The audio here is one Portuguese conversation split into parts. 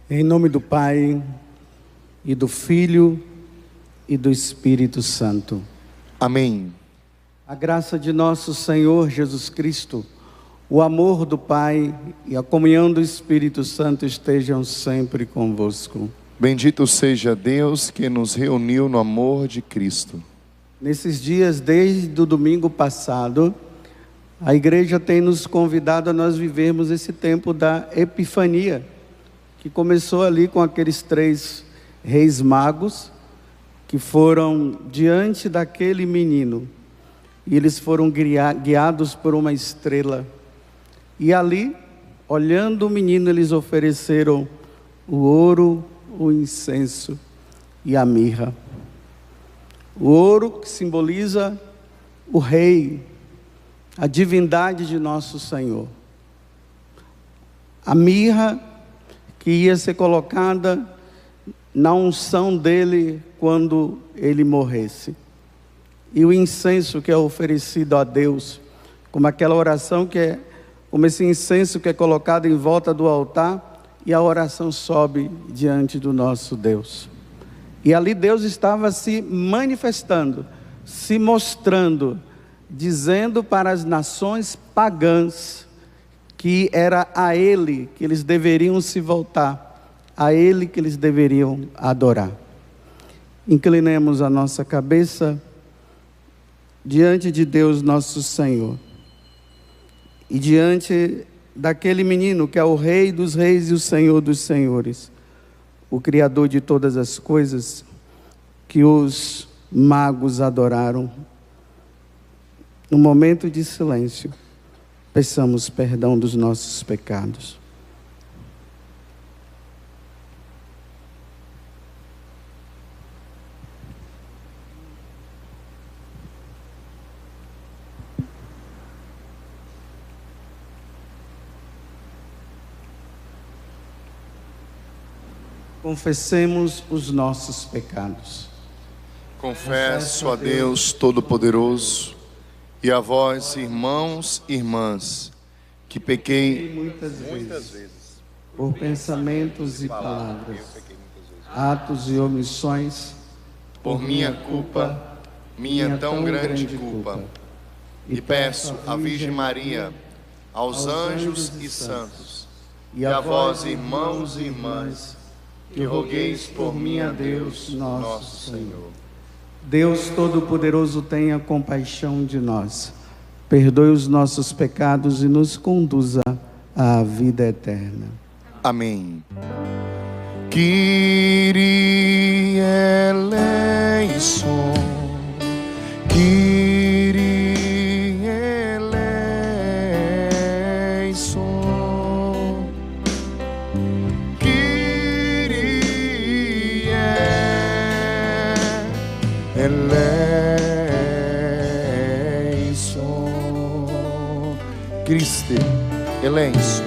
Em nome do Pai, e do Filho, e do Espírito Santo. Amém. A graça de nosso Senhor Jesus Cristo, o amor do Pai e a comunhão do Espírito Santo estejam sempre convosco. Bendito seja Deus que nos reuniu no amor de Cristo. Nesses dias, desde o domingo passado, a igreja tem nos convidado a nós vivermos esse tempo da Epifania, que começou ali com aqueles 3 reis magos que foram diante daquele menino e eles foram guiados por uma estrela. E ali, olhando o menino, eles ofereceram o ouro, o incenso e a mirra. O ouro que simboliza o rei, a divindade de nosso Senhor. A mirra que ia ser colocada na unção dele quando ele morresse. E o incenso que é oferecido a Deus, como aquela oração como esse incenso que é colocado em volta do altar, e a oração sobe diante do nosso Deus. E ali Deus estava se manifestando, se mostrando, dizendo para as nações pagãs que era a Ele que eles deveriam se voltar, a Ele que eles deveriam adorar. Inclinemos a nossa cabeça diante de Deus nosso Senhor e diante daquele menino que é o Rei dos Reis e o Senhor dos Senhores, o Criador de todas as coisas, que os magos adoraram. No momento de silêncio, peçamos perdão dos nossos pecados. Confessemos os nossos pecados. Confesso a Deus Todo-Poderoso e a vós, irmãos e irmãs, que pequei muitas vezes, por pensamentos e palavras, atos e omissões, por minha culpa, minha tão grande culpa. E peço à Virgem Maria, aos anjos e santos, e a vós, irmãos e irmãs, que rogueis por mim a Deus, nosso Senhor. Deus Todo-Poderoso, tenha compaixão de nós, perdoe os nossos pecados e nos conduza à vida eterna. Amém. Kyrie eleison, Kyrie eleison, Kyrie eleison, Christe eleison,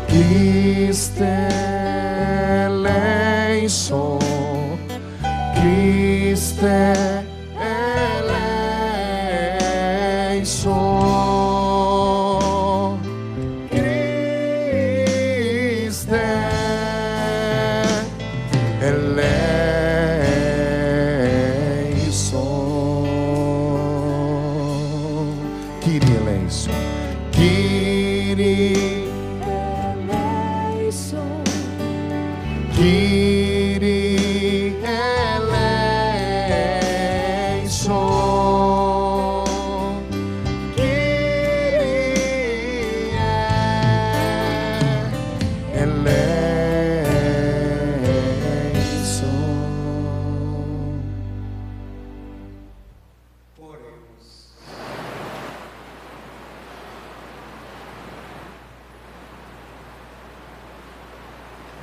Christe eleison, Christe eleison, Christe eleison, Kyrie eleison, Kyrie Kyrie eleison, Kyrie eleison. Oremos.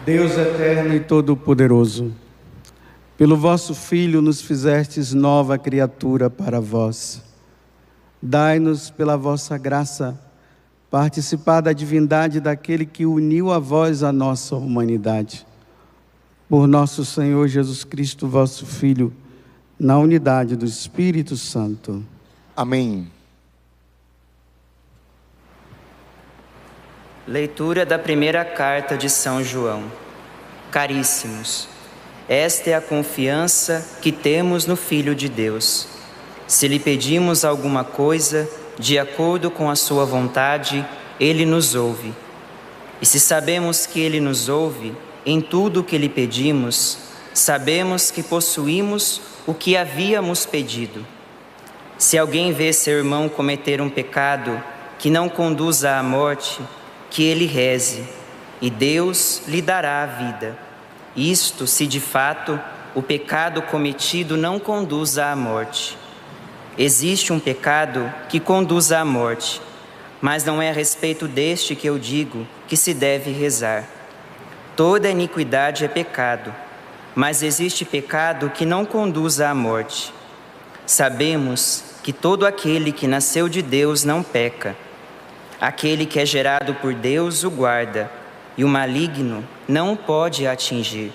Deus eterno e todo-poderoso, pelo vosso Filho nos fizestes nova criatura para vós. Dai-nos pela vossa graça participar da divindade daquele que uniu a vós a nossa humanidade. Por nosso Senhor Jesus Cristo, vosso Filho, na unidade do Espírito Santo. Amém. Leitura da primeira carta de São João. Caríssimos, esta é a confiança que temos no Filho de Deus. Se lhe pedimos alguma coisa, de acordo com a sua vontade, ele nos ouve. E se sabemos que ele nos ouve, em tudo o que lhe pedimos, sabemos que possuímos o que havíamos pedido. Se alguém vê seu irmão cometer um pecado que não conduza à morte, que ele reze, e Deus lhe dará a vida. Isto se de fato o pecado cometido não conduz à morte. Existe um pecado que conduz à morte, mas não é a respeito deste que eu digo que se deve rezar. Toda iniquidade é pecado, mas existe pecado que não conduz à morte. Sabemos que todo aquele que nasceu de Deus não peca. Aquele que é gerado por Deus o guarda, e o maligno não o pode atingir.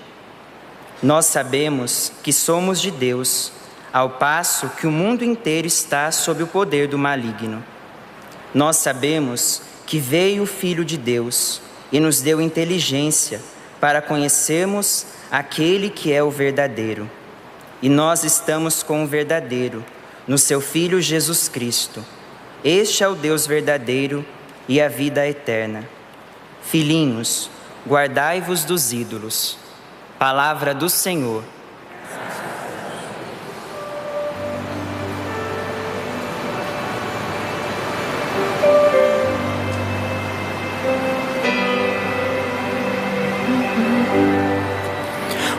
Nós sabemos que somos de Deus, ao passo que o mundo inteiro está sob o poder do maligno. Nós sabemos que veio o Filho de Deus e nos deu inteligência para conhecermos aquele que é o verdadeiro. E nós estamos com o verdadeiro, no seu Filho Jesus Cristo. Este é o Deus verdadeiro e a vida eterna. Filhinhos, guardai-vos dos ídolos. Palavra do Senhor.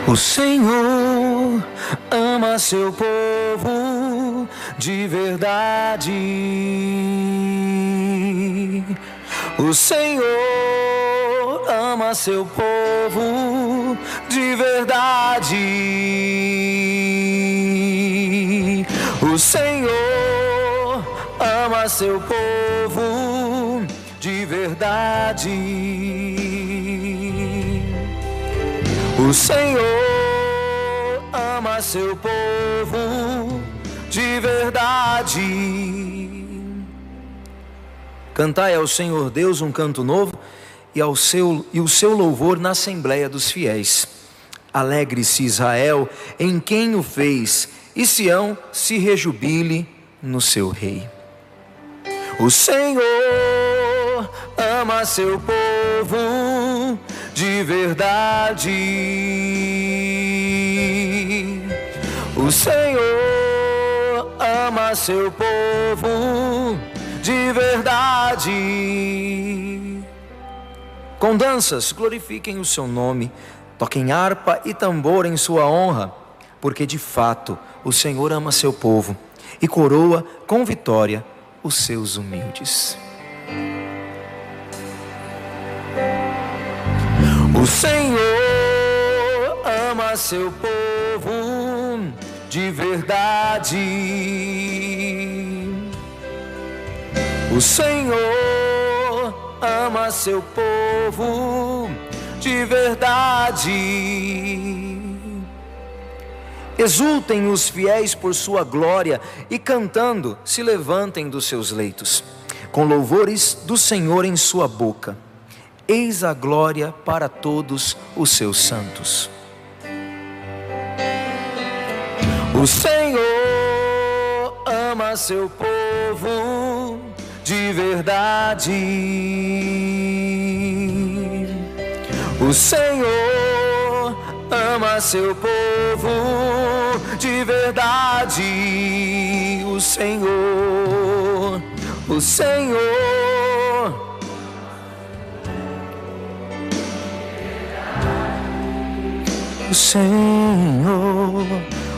O Senhor ama seu povo de verdade. O Senhor ama seu povo de verdade. O Senhor ama seu povo de verdade. O Senhor ama seu povo de verdade. Cantai ao Senhor Deus um canto novo e o seu louvor na Assembleia dos Fiéis. Alegre-se Israel em quem o fez, e Sião se rejubile no seu Rei. O Senhor ama seu povo de verdade. O Senhor ama seu povo de verdade. Com danças glorifiquem o seu nome, toquem harpa e tambor em sua honra, porque de fato o Senhor ama seu povo e coroa com vitória os seus humildes. O Senhor ama seu povo de verdade. O Senhor ama seu povo de verdade. Exultem os fiéis por sua glória e cantando se levantem dos seus leitos, com louvores do Senhor em sua boca. Eis a glória para todos os seus santos. O Senhor ama seu povo de verdade. O Senhor ama seu povo de verdade. O Senhor, o Senhor.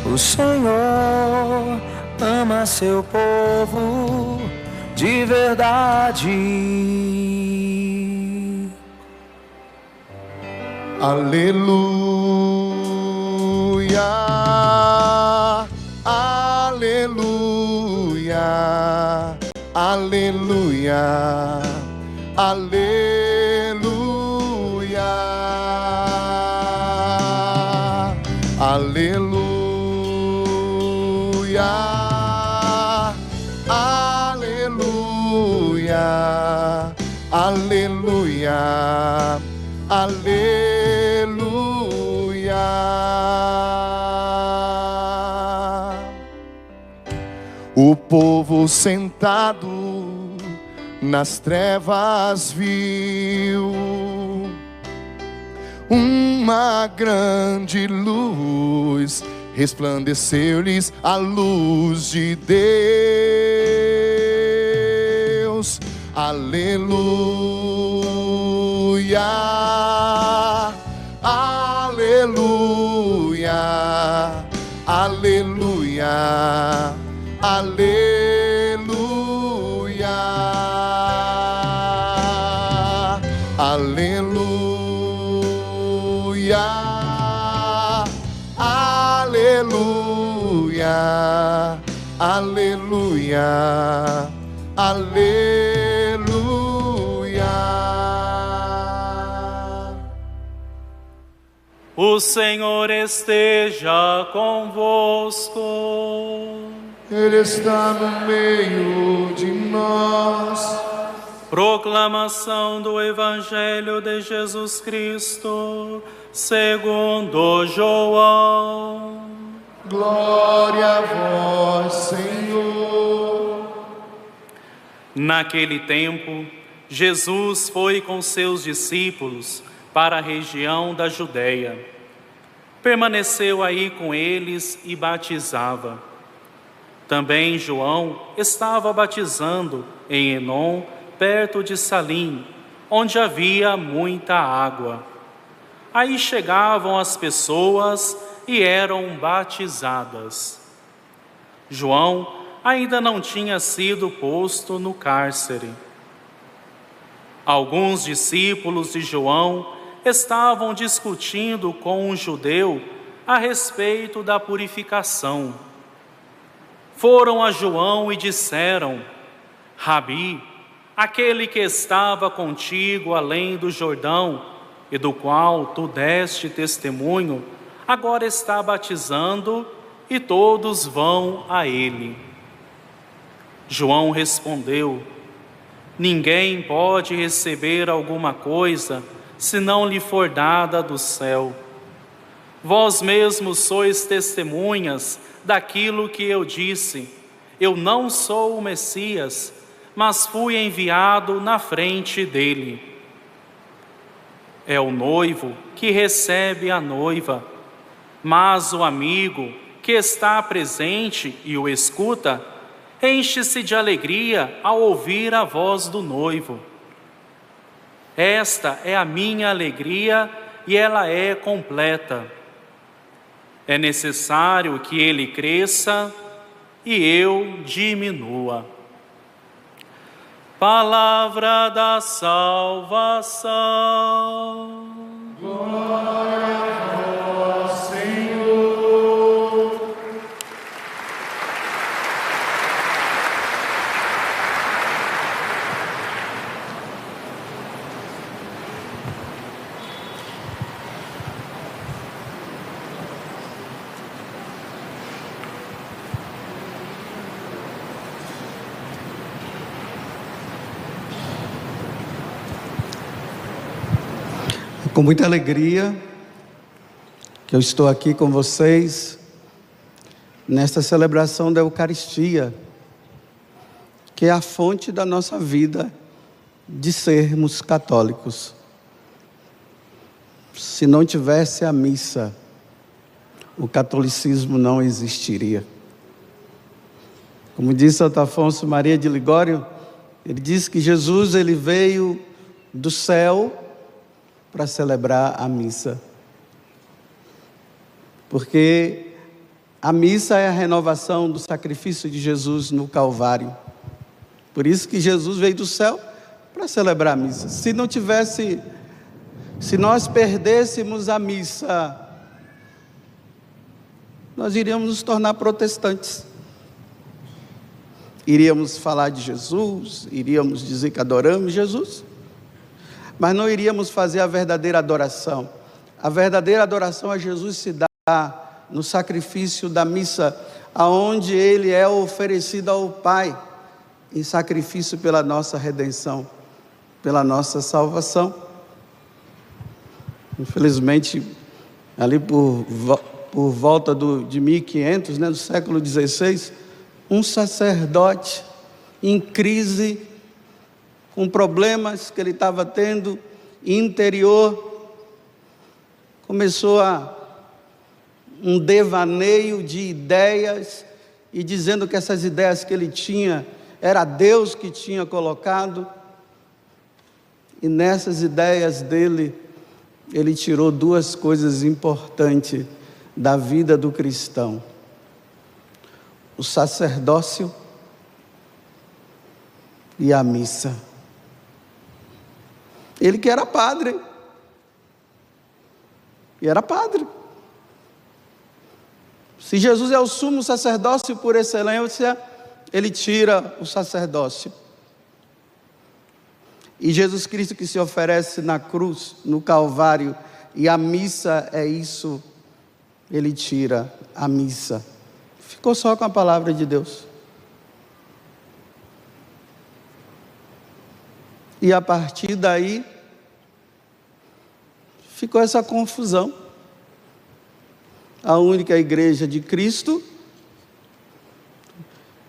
O Senhor ama seu povo de verdade. Aleluia, aleluia, aleluia, aleluia. Aleluia, aleluia, aleluia, aleluia. O povo sentado nas trevas viu uma grande luz, resplandeceu-lhes a luz de Deus. Aleluia, aleluia, aleluia, aleluia, aleluia, aleluia, aleluia, aleluia. O Senhor esteja convosco. Ele está no meio de nós. Proclamação do Evangelho de Jesus Cristo, segundo João. Glória a vós, Senhor. Naquele tempo, Jesus foi com seus discípulos para a região da Judéia. Permaneceu aí com eles e batizava. Também João estava batizando em Enom, perto de Salim, onde havia muita água. Aí chegavam as pessoas e eram batizadas. João ainda não tinha sido posto no cárcere. Alguns discípulos de João estavam discutindo com um judeu a respeito da purificação. Foram a João e disseram: Rabi, aquele que estava contigo além do Jordão e do qual tu deste testemunho, agora está batizando e todos vão a ele. João respondeu: Ninguém pode receber alguma coisa se não lhe for dada do céu. Vós mesmos sois testemunhas daquilo que eu disse. Eu não sou o Messias, mas fui enviado na frente dele. É o noivo que recebe a noiva, mas o amigo que está presente e o escuta, enche-se de alegria ao ouvir a voz do noivo. Esta é a minha alegria e ela é completa. É necessário que ele cresça e eu diminua. Palavra da salvação. Glória a vós, Senhor. Com muita alegria que eu estou aqui com vocês nesta celebração da Eucaristia, que é a fonte da nossa vida de sermos católicos. Se não tivesse a missa, o catolicismo não existiria. Como disse Santo Afonso Maria de Ligório, ele disse que Jesus ele veio do céu para celebrar a missa. Porque a missa é a renovação do sacrifício de Jesus no Calvário. Por isso que Jesus veio do céu para celebrar a missa. Se nós perdêssemos a missa, nós iríamos nos tornar protestantes. Iríamos falar de Jesus, iríamos dizer que adoramos Jesus, mas não iríamos fazer a verdadeira adoração. A verdadeira adoração a Jesus se dá no sacrifício da missa, aonde Ele é oferecido ao Pai, em sacrifício pela nossa redenção, pela nossa salvação. Infelizmente, ali por volta de 1500, né, do século XVI, um sacerdote em crise, com problemas que ele estava tendo interior, começou um devaneio de ideias, e dizendo que essas ideias que ele tinha, era Deus que tinha colocado, e nessas ideias dele, ele tirou duas coisas importantes da vida do cristão: o sacerdócio e a missa. Ele que era padre, e era padre. Se Jesus é o sumo sacerdócio por excelência, ele tira o sacerdócio. E Jesus Cristo que se oferece na cruz, no Calvário, e a missa é isso, ele tira a missa. Ficou só com a palavra de Deus. E a partir daí, ficou essa confusão. A única igreja de Cristo,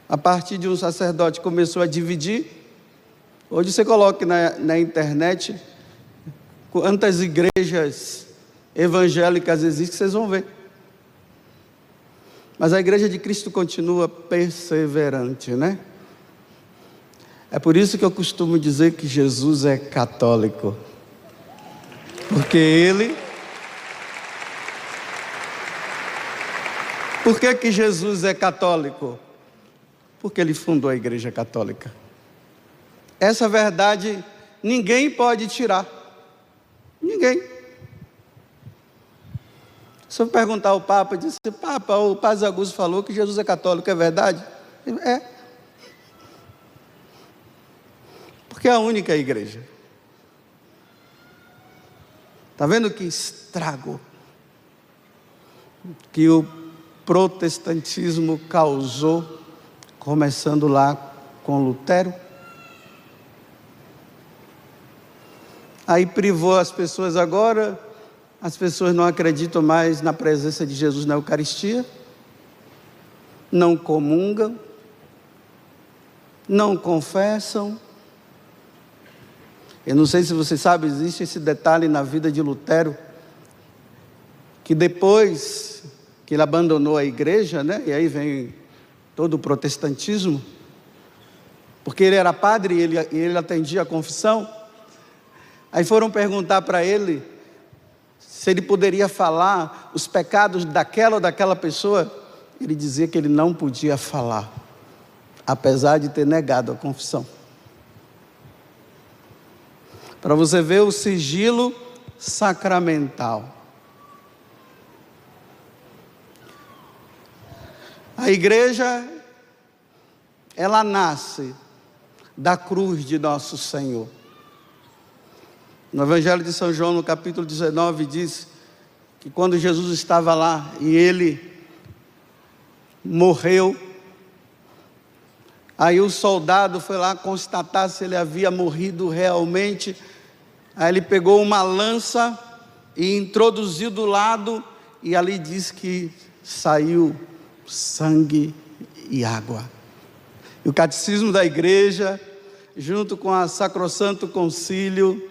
a partir de um sacerdote, começou a dividir. Hoje você coloca na internet quantas igrejas evangélicas existem, vocês vão ver. Mas a igreja de Cristo continua perseverante, né? É por isso que eu costumo dizer que Jesus é católico. Porque ele... Por que Jesus é católico? Porque ele fundou a igreja católica. Essa verdade ninguém pode tirar. Ninguém. Se eu perguntar ao Papa, disse: Papa, o Padre Augusto falou que Jesus é católico, é verdade? É. Porque é a única igreja. Está vendo que estrago que o protestantismo causou, começando lá com Lutero? Aí privou as pessoas agora, as pessoas não acreditam mais na presença de Jesus na Eucaristia, não comungam, não confessam. Eu não sei se você sabe, existe esse detalhe na vida de Lutero, que depois que ele abandonou a igreja, né, e aí vem todo o protestantismo, porque ele era padre e ele atendia a confissão. Aí foram perguntar para ele se ele poderia falar os pecados daquela ou daquela pessoa. Ele dizia que ele não podia falar, apesar de ter negado a confissão. Para você ver o sigilo sacramental. A igreja, ela nasce da cruz de nosso Senhor. No Evangelho de São João, no capítulo 19, diz que quando Jesus estava lá e ele morreu, aí o soldado foi lá constatar se ele havia morrido realmente. Aí ele pegou uma lança e introduziu do lado, e ali diz que saiu sangue e água. E o catecismo da igreja, junto com a Sacrosanto Concílio,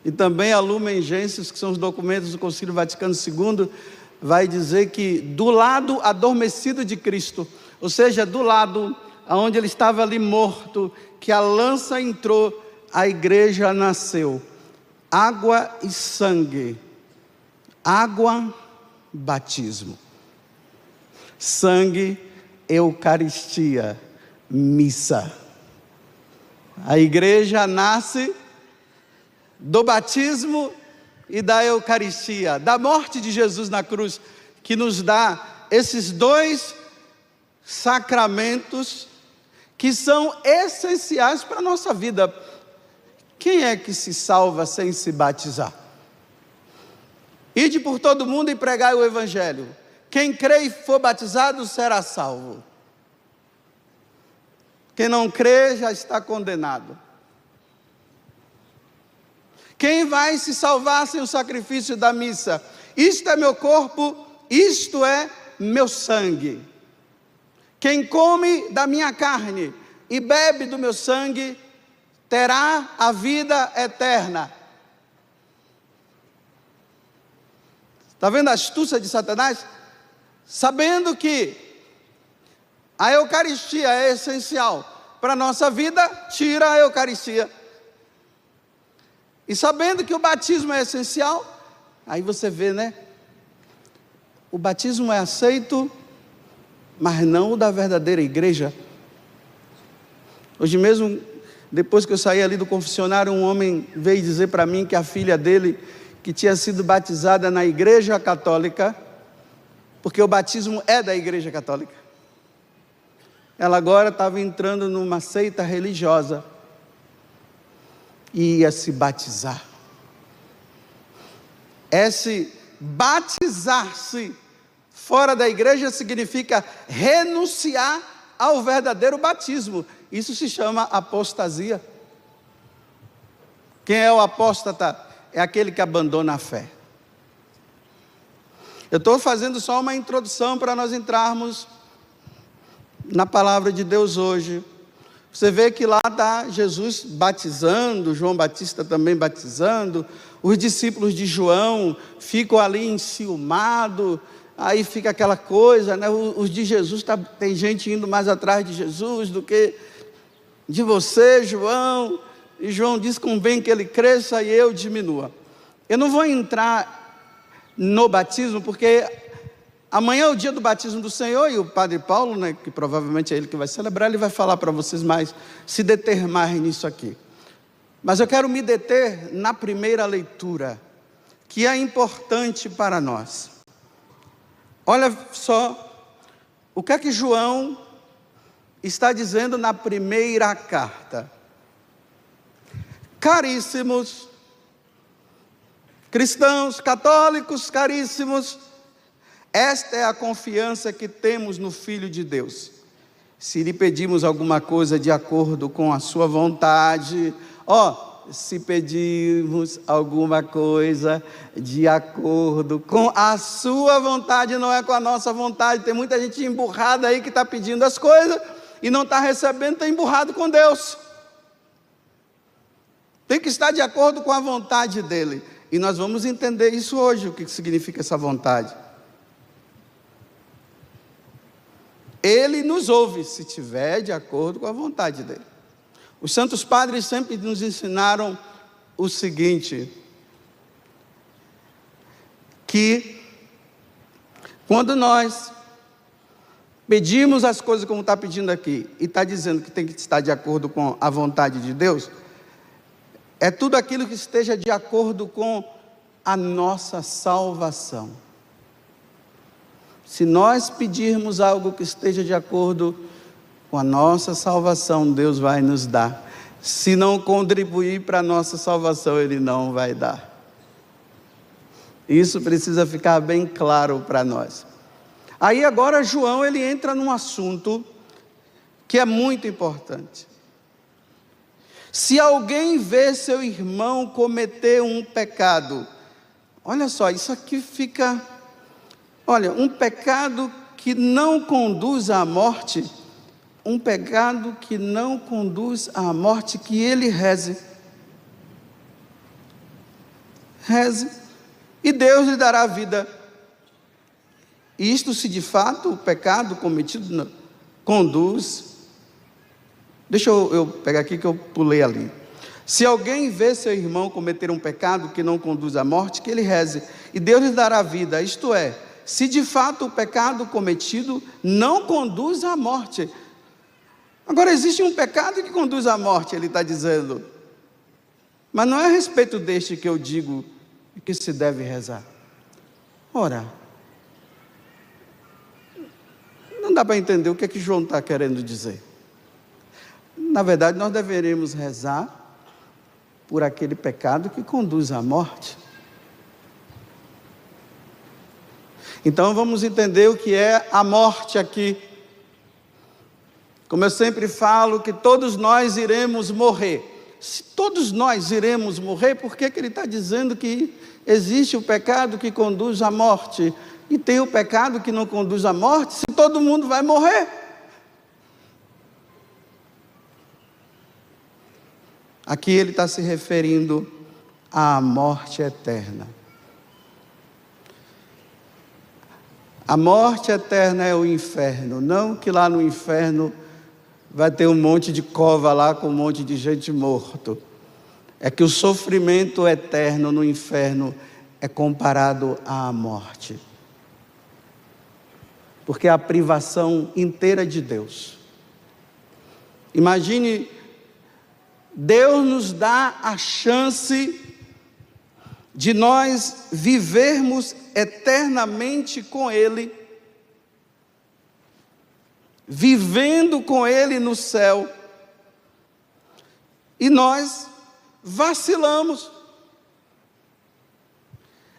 e também a Lumen Gentium, que são os documentos do Concílio Vaticano II, vai dizer que do lado adormecido de Cristo, ou seja, do lado onde ele estava ali morto, que a lança entrou, a igreja nasceu. Água e sangue. Água, batismo. Sangue, Eucaristia, missa. A igreja nasce do batismo e da Eucaristia, da morte de Jesus na cruz, que nos dá esses dois sacramentos que são essenciais para a nossa vida. Quem é que se salva sem se batizar? Ide por todo mundo e pregai o Evangelho. Quem crê e for batizado será salvo. Quem não crê já está condenado. Quem vai se salvar sem o sacrifício da missa? isto é meu corpo, isto é meu sangue. Quem come da minha carne e bebe do meu sangue, terá a vida eterna. Está vendo a astúcia de Satanás? Sabendo que a Eucaristia é essencial para a nossa vida, tira a Eucaristia. E sabendo que o batismo é essencial, aí você vê, né? O batismo é aceito, mas não o da verdadeira igreja. Hoje mesmo, depois que eu saí ali do confessionário, um homem veio dizer para mim que a filha dele, que tinha sido batizada na igreja católica, porque o batismo é da igreja católica, ela agora estava entrando numa seita religiosa e ia se batizar. Esse batizar-se fora da igreja significa renunciar ao verdadeiro batismo. Isso se chama apostasia. Quem é o apóstata? É aquele que abandona a fé. Eu estou fazendo só uma introdução para nós entrarmos na palavra de Deus hoje. Você vê que lá está Jesus batizando, João Batista também batizando, os discípulos de João ficam ali enciumados, aí fica aquela coisa, né? Os de Jesus, tem gente indo mais atrás de Jesus do que de você, João. E João diz: convém que ele cresça e eu diminua. Eu não vou entrar no batismo, porque amanhã é o dia do batismo do Senhor, e o Padre Paulo, né, que provavelmente é ele que vai celebrar, ele vai falar para vocês mais, se deter mais nisso aqui. Mas eu quero me deter na primeira leitura, que é importante para nós. Olha só, o que é que João está dizendo na primeira carta. Caríssimos, cristãos, católicos, caríssimos, esta é a confiança que temos no Filho de Deus. Se lhe pedimos alguma coisa de acordo com a sua vontade, se pedimos alguma coisa de acordo com a sua vontade, não é com a nossa vontade. Tem muita gente emburrada aí que está pedindo as coisas e não está recebendo, está emburrado com Deus. Tem que estar de acordo com a vontade dele. E nós vamos entender isso hoje, o que significa essa vontade. Ele nos ouve, se tiver de acordo com a vontade dele. Os santos padres sempre nos ensinaram o seguinte, que quando nós pedimos as coisas como está pedindo aqui, e está dizendo que tem que estar de acordo com a vontade de Deus, é tudo aquilo que esteja de acordo com a nossa salvação. Se nós pedirmos algo que esteja de acordo com a nossa salvação, Deus vai nos dar. Se não contribuir para a nossa salvação, Ele não vai dar. Isso precisa ficar bem claro para nós. Aí agora João, ele entra num assunto que é muito importante. Se alguém vê seu irmão cometer um pecado, olha só, isso aqui fica, um pecado que não conduz à morte, um pecado que não conduz à morte, que ele reze, e Deus lhe dará vida. Isto se de fato o pecado cometido conduz. Deixa eu pegar aqui que eu pulei ali. Se alguém vê seu irmão cometer um pecado que não conduz à morte, que ele reze, e Deus lhe dará vida. Isto é, se de fato o pecado cometido não conduz à morte. Agora existe um pecado que conduz à morte, ele está dizendo. Mas não é a respeito deste que eu digo que se deve rezar. Ora, não dá para entender o que é que João está querendo dizer. Na verdade, nós deveríamos rezar por aquele pecado que conduz à morte. Então vamos entender o que é a morte aqui. Como eu sempre falo, que todos nós iremos morrer. Se todos nós iremos morrer, por que ele está dizendo que existe o pecado que conduz à morte e tem o pecado que não conduz à morte, se todo mundo vai morrer? Aqui ele está se referindo à morte eterna. A morte eterna é o inferno, não que lá no inferno vai ter um monte de cova lá com um monte de gente morto. É que o sofrimento eterno no inferno é comparado à morte. Porque é a privação inteira de Deus. Imagine, Deus nos dá a chance de nós vivermos eternamente com Ele, vivendo com Ele no céu, e nós vacilamos,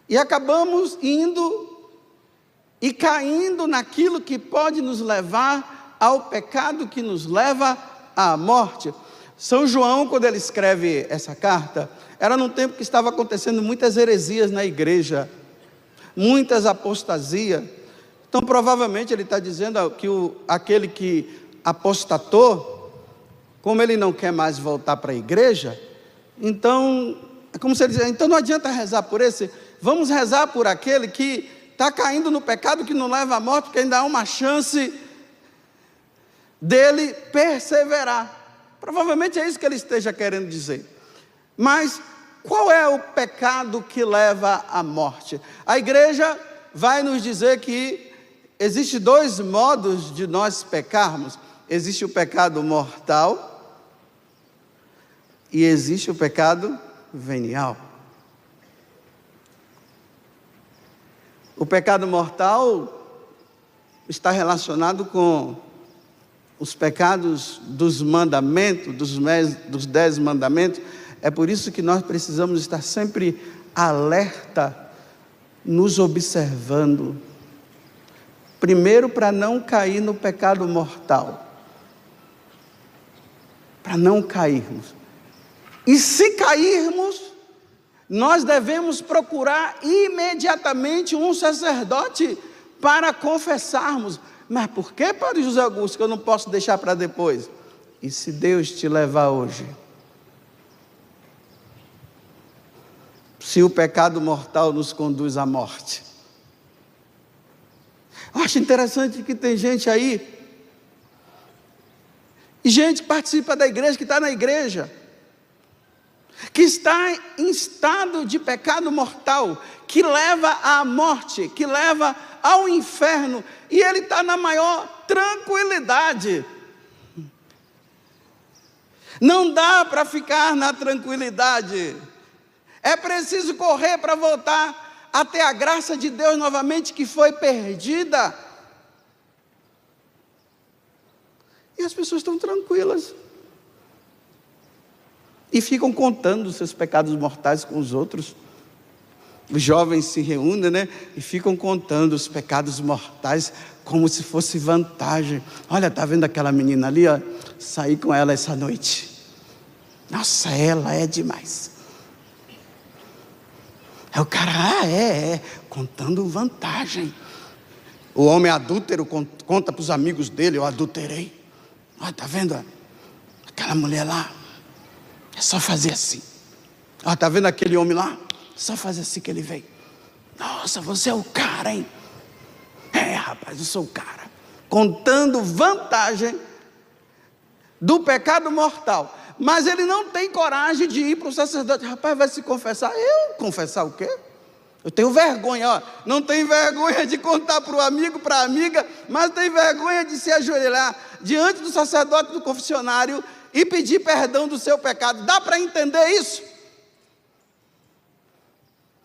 e acabamos indo e caindo naquilo que pode nos levar ao pecado que nos leva à morte. São João, quando ele escreve essa carta, era num tempo que estava acontecendo muitas heresias na igreja, muitas apostasias. Então provavelmente ele está dizendo que aquele que apostatou, como ele não quer mais voltar para a igreja, então é como se ele dizia, então não adianta rezar por esse, vamos rezar por aquele que está caindo no pecado que não leva à morte, porque ainda há uma chance dele perseverar. Provavelmente é isso que ele esteja querendo dizer. Mas qual é o pecado que leva à morte? A igreja vai nos dizer que existem dois modos de nós pecarmos. Existe o pecado mortal e existe o pecado venial. O pecado mortal está relacionado com os pecados dos mandamentos, dos 10 mandamentos. É por isso que nós precisamos estar sempre alerta, nos observando. Primeiro, para não cair no pecado mortal. Para não cairmos. E se cairmos, nós devemos procurar imediatamente um sacerdote para confessarmos. Mas por que, Padre José Augusto, que eu não posso deixar para depois? E se Deus te levar hoje? Se o pecado mortal nos conduz à morte. Eu acho interessante que tem gente aí, e gente que participa da igreja, que está na igreja, que está em estado de pecado mortal, que leva à morte, que leva ao inferno, e ele está na maior tranquilidade. Não dá para ficar na tranquilidade. É preciso correr para voltar até a graça de Deus novamente, que foi perdida. E as pessoas estão tranquilas. E ficam contando os seus pecados mortais com os outros. Os jovens se reúnem, né? E ficam contando os pecados mortais como se fosse vantagem. Olha, tá vendo aquela menina ali, ó? Saí com ela essa noite. Nossa, ela é demais. Aí o cara, contando vantagem. O homem adúltero conta para os amigos dele, eu adulterei. Olha, tá vendo? Aquela mulher lá, é só fazer assim. Olha, tá vendo aquele homem lá? É só fazer assim que ele vem. Nossa, você é o cara, hein? É, rapaz, eu sou o cara. Contando vantagem do pecado mortal. Mas ele não tem coragem de ir para o sacerdote. Rapaz, vai se confessar. Eu? Confessar o quê? Eu tenho vergonha, ó. Não tenho vergonha de contar para o amigo, para a amiga, mas tem vergonha de se ajoelhar diante do sacerdote do confessionário e pedir perdão do seu pecado. Dá para entender isso?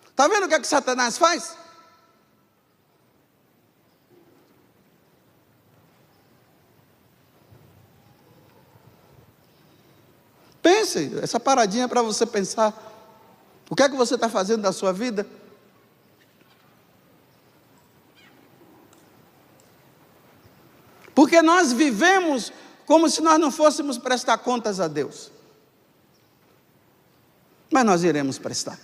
Está vendo o que é que Satanás faz? Pense, essa paradinha é para você pensar. O que é que você está fazendo da sua vida? Porque nós vivemos como se nós não fôssemos prestar contas a Deus. mas nós iremos prestar.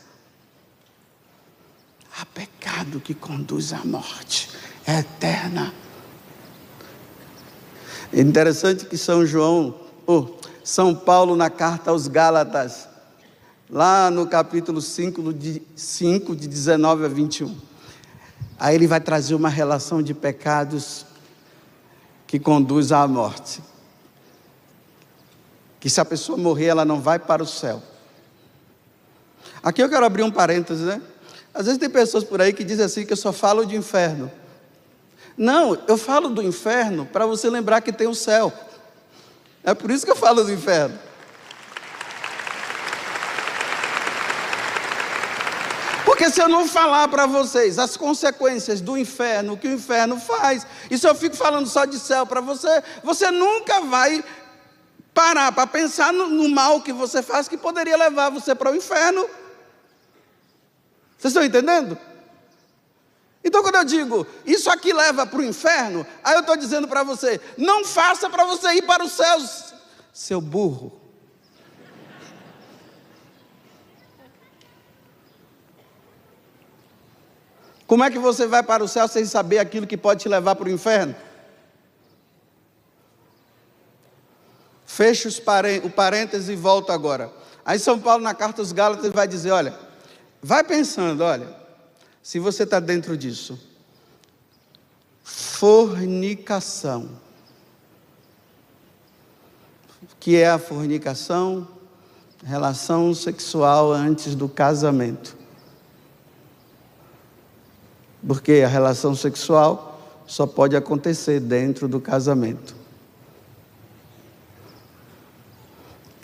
Há pecado que conduz à morte eterna. É interessante que São Paulo, na carta aos Gálatas, lá no capítulo 5, de 19 a 21, aí ele vai trazer uma relação de pecados que conduz à morte. Que se a pessoa morrer, ela não vai para o céu. Aqui eu quero abrir um parênteses, né? Às vezes tem pessoas por aí que dizem assim, que eu só falo de inferno. Não, eu falo do inferno para você lembrar que tem o céu. É por isso que eu falo do inferno. Porque se eu não falar para vocês as consequências do inferno, o que o inferno faz, e se eu fico falando só de céu para você, você nunca vai parar para pensar no mal que você faz, que poderia levar você para o inferno. Vocês estão entendendo? Então quando eu digo, isso aqui leva para o inferno, aí eu estou dizendo para você, não faça para você ir para os céus, seu burro. Como é que você vai para o céu sem saber aquilo que pode te levar para o inferno? Fecha o parêntese e volta agora. Aí São Paulo, na carta aos Gálatas, vai dizer, olha, vai pensando, olha, se você está dentro disso. Fornicação. O que é a fornicação? Relação sexual antes do casamento. Porque a relação sexual só pode acontecer dentro do casamento.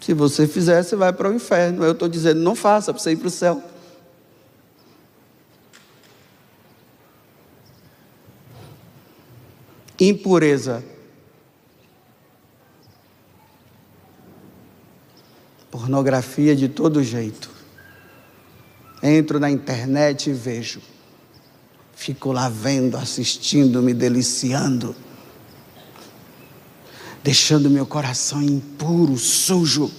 Se você fizer, você vai para o inferno. Eu estou dizendo, não faça, para você ir para o céu. Impureza. Pornografia de todo jeito. Entro na internet e vejo. Fico lá vendo, assistindo, me deliciando. Deixando meu coração impuro, sujo.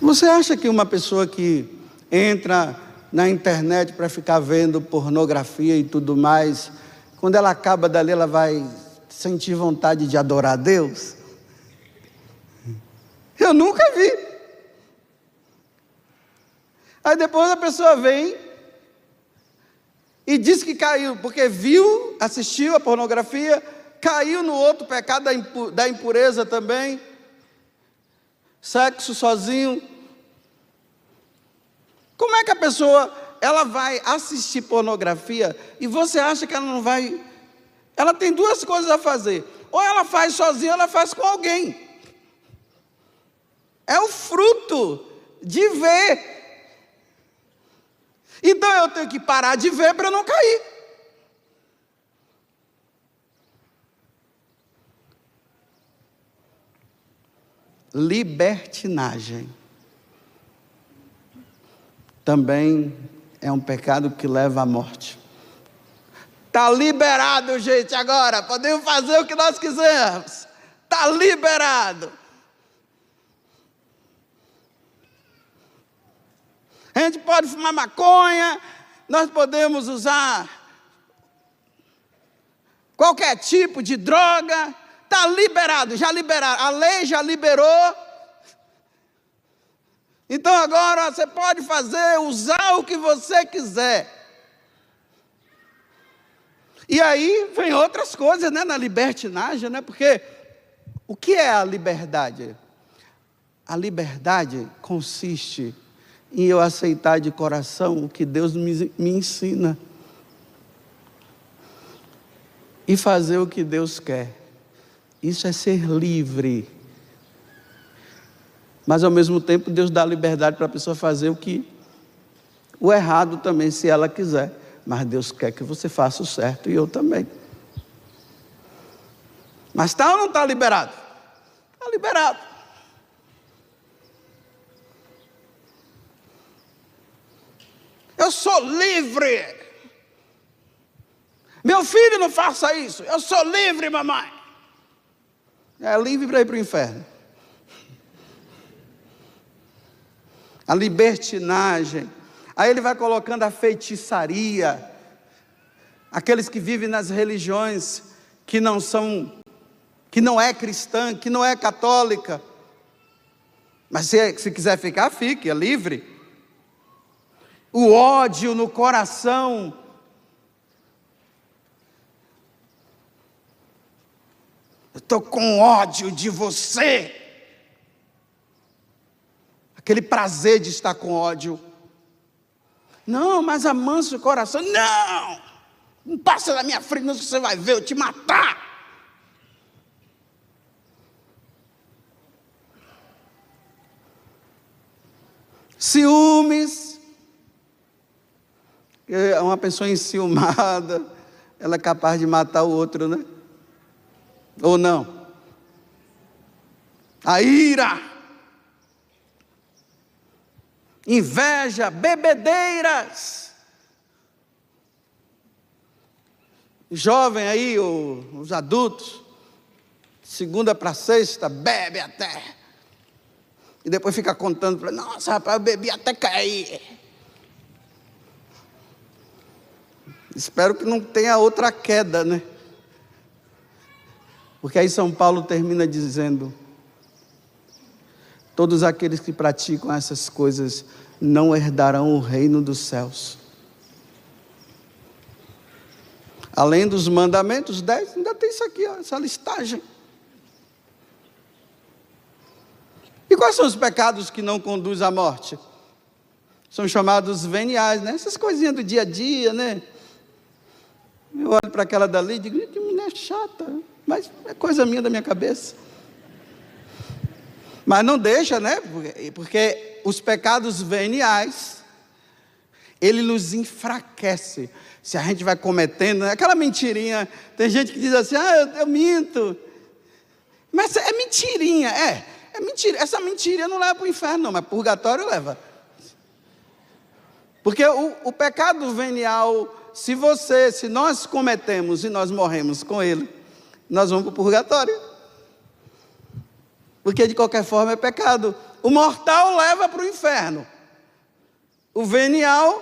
Você acha que uma pessoa que entra na internet para ficar vendo pornografia e tudo mais, quando ela acaba dali, ela vai sentir vontade de adorar a Deus? Eu nunca vi. Aí depois a pessoa vem e diz que caiu, porque viu, assistiu a pornografia, caiu no outro pecado da impureza também, sexo sozinho. Como é que a pessoa, ela vai assistir pornografia e você acha que ela não vai... Ela tem duas coisas a fazer, ou ela faz sozinha ou ela faz com alguém. É o fruto de ver. Então eu tenho que parar de ver para não cair. Libertinagem. Também é um pecado que leva à morte. Está liberado, gente, agora. Podemos fazer o que nós quisermos. Está liberado. A gente pode fumar maconha, nós podemos usar qualquer tipo de droga, está liberado, já liberaram, a lei já liberou. Então agora você pode fazer, usar o que você quiser. E aí vem outras coisas, né, na libertinagem, né, porque o que é a liberdade? A liberdade consiste em eu aceitar de coração o que Deus me ensina. E fazer o que Deus quer. Isso é ser livre. Mas ao mesmo tempo Deus dá liberdade para a pessoa fazer o errado também, se ela quiser. Mas Deus quer que você faça o certo e eu também. Mas está ou não está liberado? Está liberado. Eu sou livre. Meu filho, não faça isso. Eu sou livre, mamãe. É livre para ir para o inferno. A libertinagem. Aí ele vai colocando a feitiçaria. Aqueles que vivem nas religiões que não é cristã, que não é católica. Mas se quiser ficar, fique, é livre. O ódio no coração. Eu estou com ódio de você. Aquele prazer de estar com ódio. Não, mas amansa o coração. Não passa na minha frente, não, você vai ver eu te matar. Ciúmes. Uma pessoa enciumada, ela é capaz de matar o outro, né? Ou não? A ira, inveja, bebedeiras. Jovem aí, os adultos, segunda para sexta, bebe até. E depois fica contando para, nossa, rapaz, eu bebi até cair. Espero que não tenha outra queda, né? Porque aí São Paulo termina dizendo: todos aqueles que praticam essas coisas não herdarão o reino dos céus. Além dos mandamentos 10, ainda tem isso aqui, ó, essa listagem. E quais são os pecados que não conduzem à morte? São chamados veniais, né? Essas coisinhas do dia a dia, né? Eu olho para aquela dali e digo, que mulher chata, mas é coisa minha da minha cabeça. Mas não deixa, né? Porque os pecados veniais, ele nos enfraquece. Se a gente vai cometendo, né? Aquela mentirinha, tem gente que diz assim, eu minto. Mas é mentirinha, é mentira. Essa mentirinha não leva para o inferno, não, mas purgatório leva. Porque o pecado venial, se nós cometemos e nós morremos com ele, nós vamos para o purgatório. Porque de qualquer forma é pecado. O mortal leva para o inferno. O venial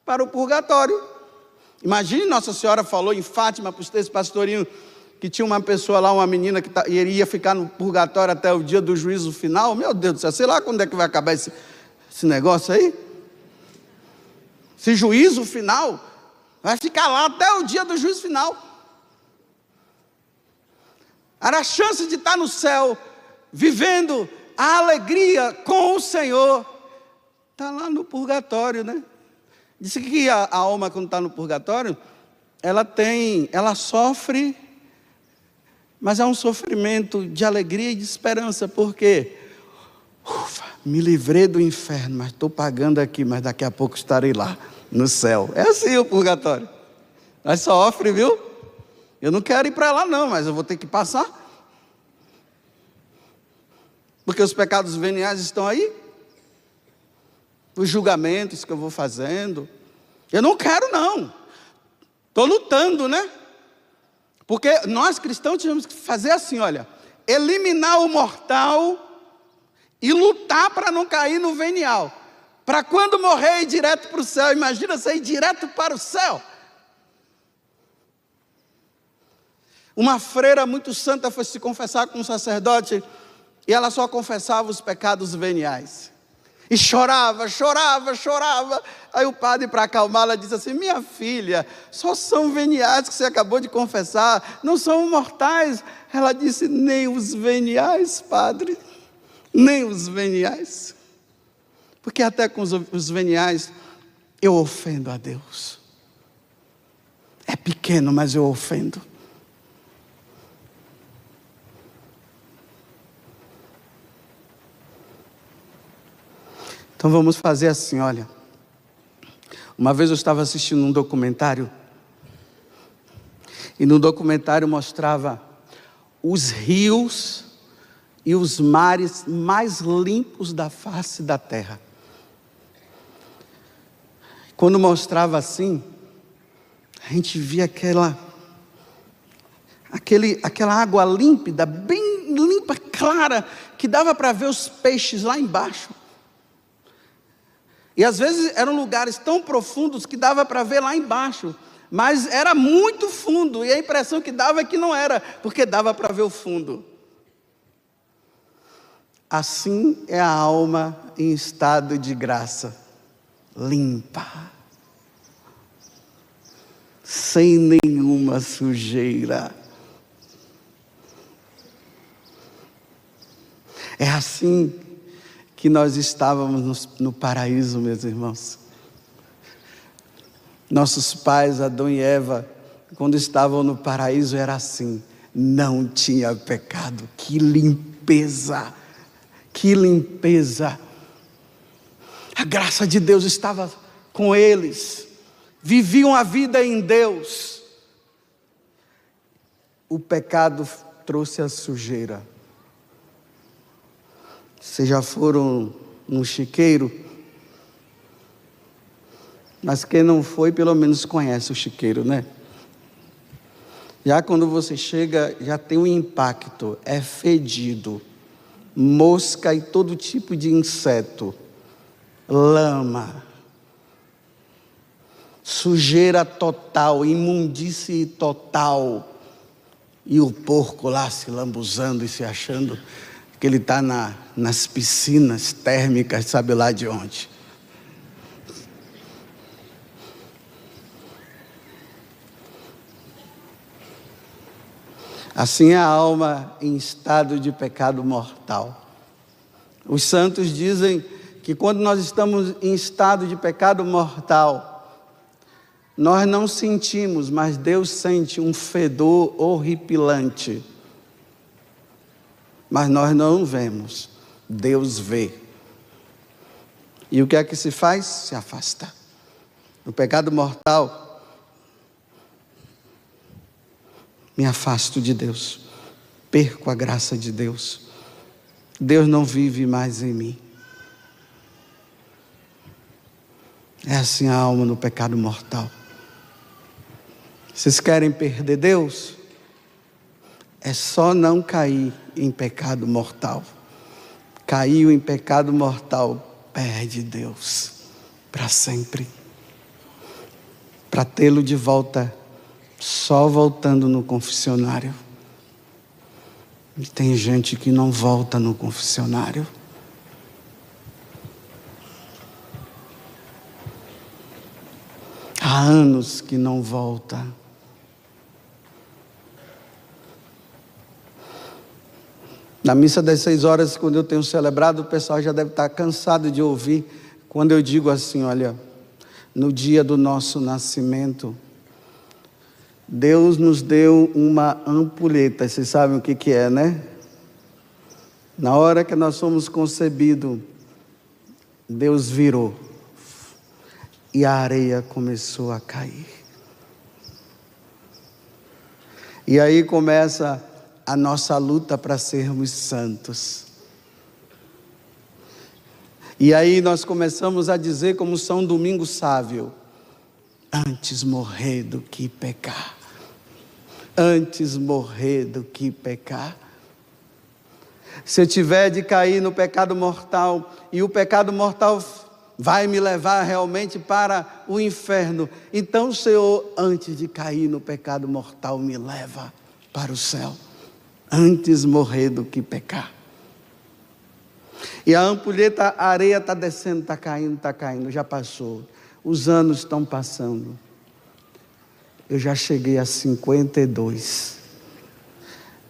para o purgatório. Imagine, Nossa Senhora falou em Fátima para os três pastorinhos, que tinha uma pessoa lá, uma menina que iria ficar no purgatório até o dia do juízo final. Meu Deus do céu, sei lá quando é que vai acabar esse negócio aí. Esse juízo final vai ficar lá até o dia do juízo final. Era a chance de estar no céu, vivendo a alegria com o Senhor. Está lá no purgatório, né? Diz que a alma, quando está no purgatório, ela sofre, mas é um sofrimento de alegria e de esperança, porque me livrei do inferno, mas estou pagando aqui, mas daqui a pouco estarei lá, no céu. É assim o purgatório. Mas sofre, viu? Eu não quero ir para lá não, mas eu vou ter que passar. Porque os pecados veniais estão aí. Os julgamentos que eu vou fazendo. Eu não quero não. Estou lutando, né? Porque nós cristãos temos que fazer assim, olha. Eliminar o mortal e lutar para não cair no venial. Para quando morrer ir direto para o céu. Imagina você ir direto para o céu. Uma freira muito santa foi se confessar com um sacerdote e ela só confessava os pecados veniais. E chorava. Aí o padre, para acalmá-la, disse assim, minha filha, só são veniais que você acabou de confessar, não são mortais. Ela disse, nem os veniais, padre, nem os veniais. Porque até com os veniais eu ofendo a Deus. É pequeno, mas eu ofendo. Então vamos fazer assim, olha. Uma vez eu estava assistindo um documentário, e no documentário mostrava os rios e os mares mais limpos da face da terra. Quando mostrava assim, a gente via aquela água límpida, bem limpa, clara, que dava para ver os peixes lá embaixo. E às vezes eram lugares tão profundos que dava para ver lá embaixo, mas era muito fundo, e a impressão que dava é que não era, porque dava para ver o fundo. Assim é a alma em estado de graça, limpa, sem nenhuma sujeira. É assim que nós estávamos no paraíso, meus irmãos. Nossos pais, Adão e Eva, quando estavam no paraíso, era assim, não tinha pecado. Que limpeza, que limpeza. A graça de Deus estava com eles, viviam a vida em Deus. O pecado trouxe a sujeira. Vocês já foram no chiqueiro? Mas quem não foi, pelo menos conhece o chiqueiro, né? Já quando você chega, já tem um impacto, é fedido. Mosca e todo tipo de inseto. Lama. Sujeira total, imundície total. E o porco lá se lambuzando e se achando que ele está nas piscinas térmicas, sabe lá de onde. Assim é a alma em estado de pecado mortal. Os santos dizem que quando nós estamos em estado de pecado mortal, nós não sentimos, mas Deus sente um fedor horripilante. Mas nós não vemos, Deus vê. E o que é que se faz? Se afasta. No pecado mortal, me afasto de Deus, perco a graça de Deus. Deus não vive mais em mim. É assim a alma no pecado mortal. Vocês querem perder Deus? É só não cair em pecado mortal. Caiu em pecado mortal, perde Deus para sempre. Para tê-lo de volta, só voltando no confessionário. E tem gente que não volta no confessionário. Há anos que não volta. Na missa das 6 horas, quando eu tenho celebrado, o pessoal já deve estar cansado de ouvir quando eu digo assim, olha, no dia do nosso nascimento, Deus nos deu uma ampulheta. Vocês sabem o que é, né? Na hora que nós fomos concebidos, Deus virou e a areia começou a cair. E aí começa a nossa luta para sermos santos. E aí nós começamos a dizer como São Domingos Sávio, antes morrer do que pecar. Antes morrer do que pecar. Se eu tiver de cair no pecado mortal, e o pecado mortal vai me levar realmente para o inferno, então o Senhor, antes de cair no pecado mortal, me leva para o céu. Antes morrer do que pecar. E a ampulheta, a areia está descendo, está caindo, já passou. Os anos estão passando. Eu já cheguei a 52.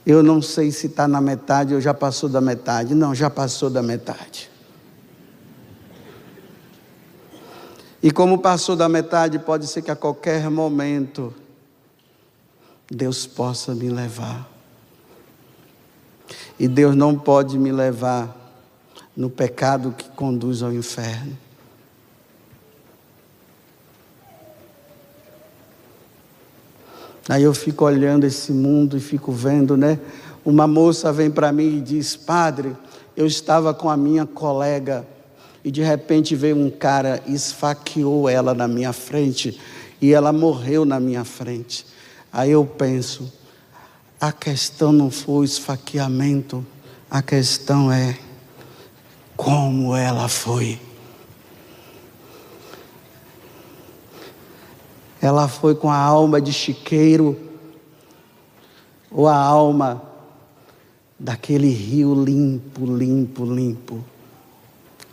Eu não sei se está na metade ou já passou da metade. Não, já passou da metade. E como passou da metade, pode ser que a qualquer momento Deus possa me levar. E Deus não pode me levar no pecado que conduz ao inferno. Aí eu fico olhando esse mundo e fico vendo, né? Uma moça vem para mim e diz, padre, eu estava com a minha colega e de repente veio um cara e esfaqueou ela na minha frente e ela morreu na minha frente. Aí eu penso, A questão não foi o esfaqueamento, a questão é como ela foi. Ela foi com a alma de chiqueiro ou a alma daquele rio limpo, limpo, limpo.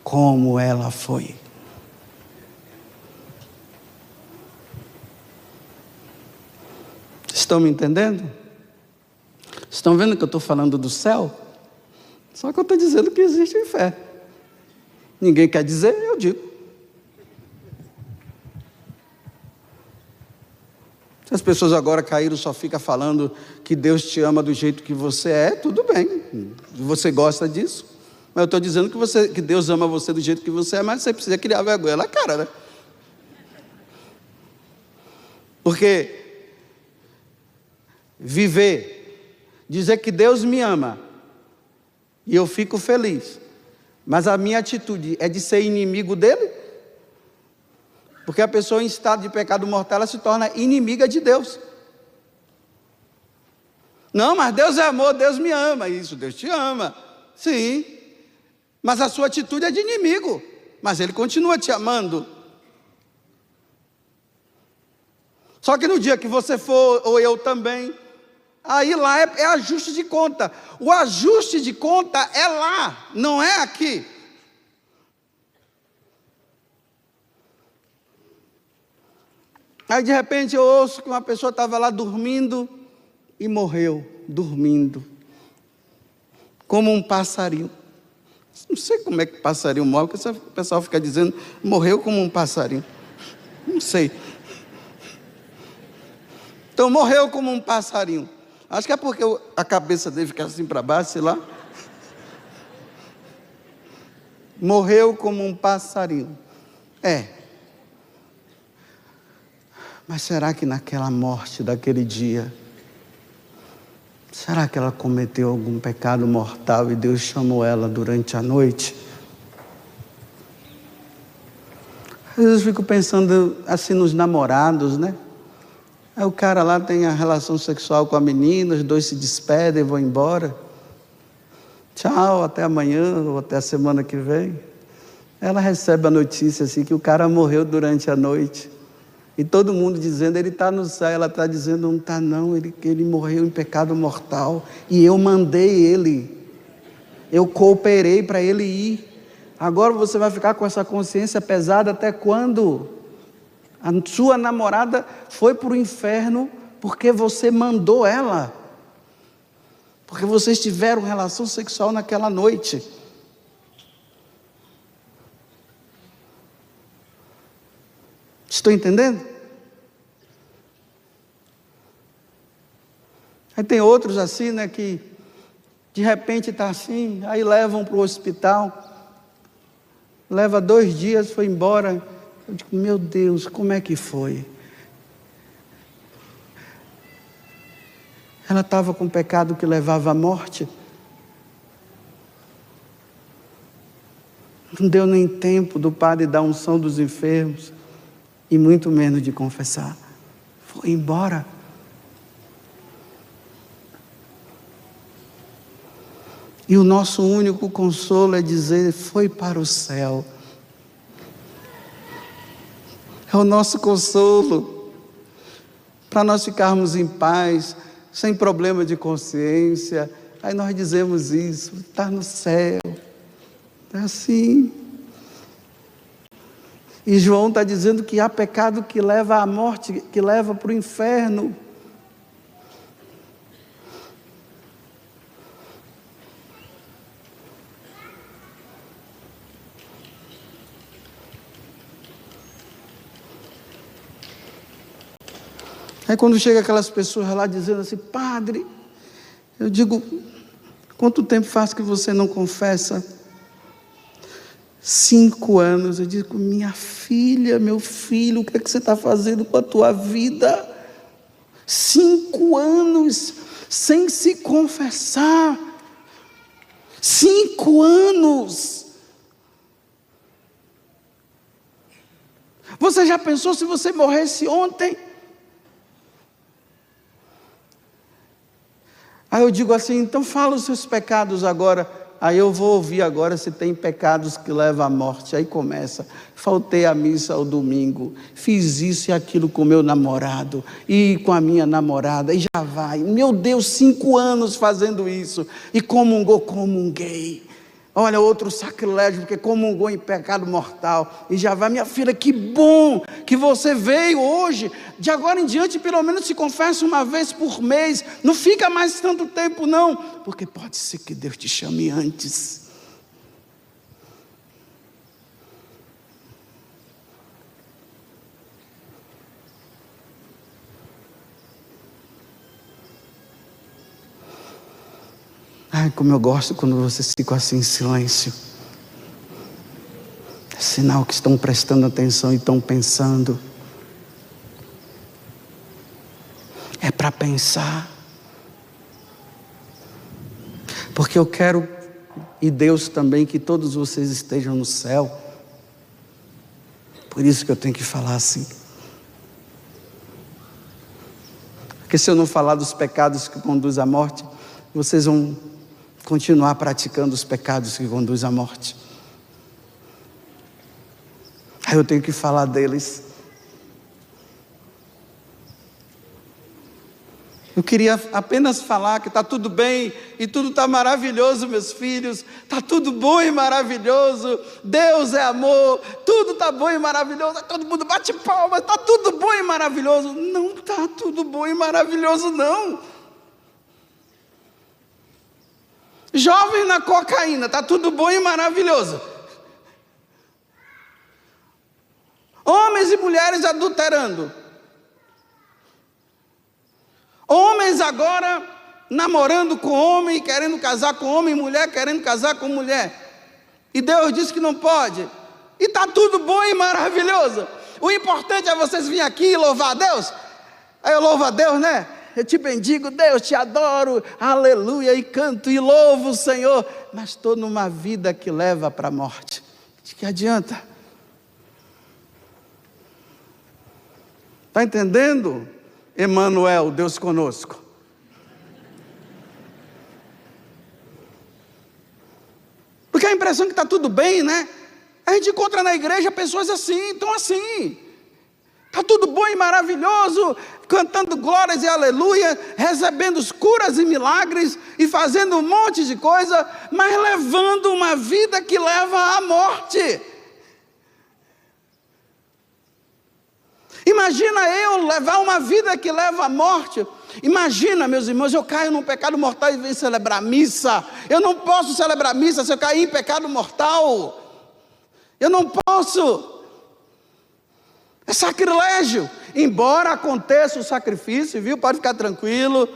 Como ela foi. Estão me entendendo? Estão vendo que eu estou falando do céu? Só que eu estou dizendo que existe fé. Ninguém quer dizer, eu digo. Se as pessoas agora caíram, só fica falando que Deus te ama do jeito que você é, tudo bem. Você gosta disso. Mas eu estou dizendo que Deus ama você do jeito que você é, mas você precisa criar vergonha na cara, né? Porque dizer que Deus me ama, e eu fico feliz, mas a minha atitude é de ser inimigo dele? Porque a pessoa em estado de pecado mortal, ela se torna inimiga de Deus. Não, mas Deus é amor, Deus me ama. Isso, Deus te ama. Sim, mas a sua atitude é de inimigo. Mas Ele continua te amando. Só que no dia que você for, ou eu também, aí lá é ajuste de conta. O ajuste de conta é lá, não é aqui. Aí de repente eu ouço que uma pessoa estava lá dormindo e morreu, dormindo, como um passarinho. Não sei como é que passarinho morre, porque o pessoal fica dizendo, morreu como um passarinho. Não sei. Então morreu como um passarinho. Acho que é porque a cabeça dele fica assim para baixo, sei lá. Morreu como um passarinho. Mas será que naquela morte daquele dia, será que ela cometeu algum pecado mortal e Deus chamou ela durante a noite? Às vezes eu fico pensando assim nos namorados, né? Aí o cara lá tem a relação sexual com a menina, os dois se despedem e vão embora. Tchau, até amanhã ou até a semana que vem. Ela recebe a notícia assim que o cara morreu durante a noite. E todo mundo dizendo, ele está no céu. Ela está dizendo, não está não, ele morreu em pecado mortal. E eu mandei ele. Eu cooperei para ele ir. Agora você vai ficar com essa consciência pesada até quando? A sua namorada foi para o inferno porque você mandou ela. Porque vocês tiveram relação sexual naquela noite. Estou entendendo? Aí tem outros assim, né, que de repente está assim, aí levam para o hospital, leva 2 dias, foi embora. Eu digo, meu Deus, como é que foi? Ela estava com um pecado que levava à morte. Não deu nem tempo do padre dar unção dos enfermos, e muito menos de confessar. Foi embora. E o nosso único consolo é dizer, foi para o céu. É o nosso consolo, para nós ficarmos em paz, sem problema de consciência. Aí nós dizemos isso, está no céu, é assim. E João está dizendo que há pecado que leva à morte, que leva para o inferno. Aí quando chega aquelas pessoas lá dizendo assim, padre, eu digo, quanto tempo faz que você não confessa? 5 anos. Eu digo, minha filha, meu filho, o que é que você está fazendo com a tua vida? 5 anos sem se confessar. 5 anos. Você já pensou se você morresse ontem? Aí eu digo assim, então fala os seus pecados agora. Aí eu vou ouvir agora se tem pecados que levam à morte. Aí começa, faltei à missa ao domingo, fiz isso e aquilo com o meu namorado, e com a minha namorada, e já vai. Meu Deus, 5 anos fazendo isso, e comunguei. Olha, outro sacrilégio, porque comungou em pecado mortal, e já vai. Minha filha, que bom que você veio hoje, de agora em diante pelo menos se confessa uma vez por mês, não fica mais tanto tempo não, porque pode ser que Deus te chame antes. Ai, como eu gosto quando vocês ficam assim em silêncio. É sinal que estão prestando atenção e estão pensando. É para pensar. Porque eu quero, e Deus também, que todos vocês estejam no céu. Por isso que eu tenho que falar assim. Porque se eu não falar dos pecados que conduzem à morte, vocês vão continuar praticando os pecados que conduzem à morte. Aí eu tenho que falar deles. Eu queria apenas falar que está tudo bem e tudo está maravilhoso, meus filhos. Está tudo bom e maravilhoso. Deus é amor. Tudo está bom e maravilhoso. Todo mundo bate palmas. Está tudo bom e maravilhoso. Não está tudo bom e maravilhoso, não. Jovem na cocaína, está tudo bom e maravilhoso. Homens e mulheres adulterando. Homens agora namorando com homem, querendo casar com homem, mulher querendo casar com mulher. E Deus disse que não pode. E está tudo bom e maravilhoso. O importante é vocês virem aqui e louvar a Deus. Aí eu louvo a Deus, né? Eu te bendigo, Deus, te adoro, aleluia, e canto e louvo o Senhor, mas estou numa vida que leva para a morte. De que adianta? Está entendendo? Emanuel, Deus conosco. Porque a impressão que está tudo bem, né? A gente encontra na igreja pessoas assim, estão assim. Está tudo bom e maravilhoso, cantando glórias e aleluia, recebendo curas e milagres, e fazendo um monte de coisa, mas levando uma vida que leva à morte. Imagina eu levar uma vida que leva à morte. Imagina, meus irmãos, eu caio num pecado mortal e venho celebrar missa. Eu não posso celebrar missa se eu cair em pecado mortal. Eu não posso. É sacrilégio. Embora aconteça o sacrifício, viu? Pode ficar tranquilo.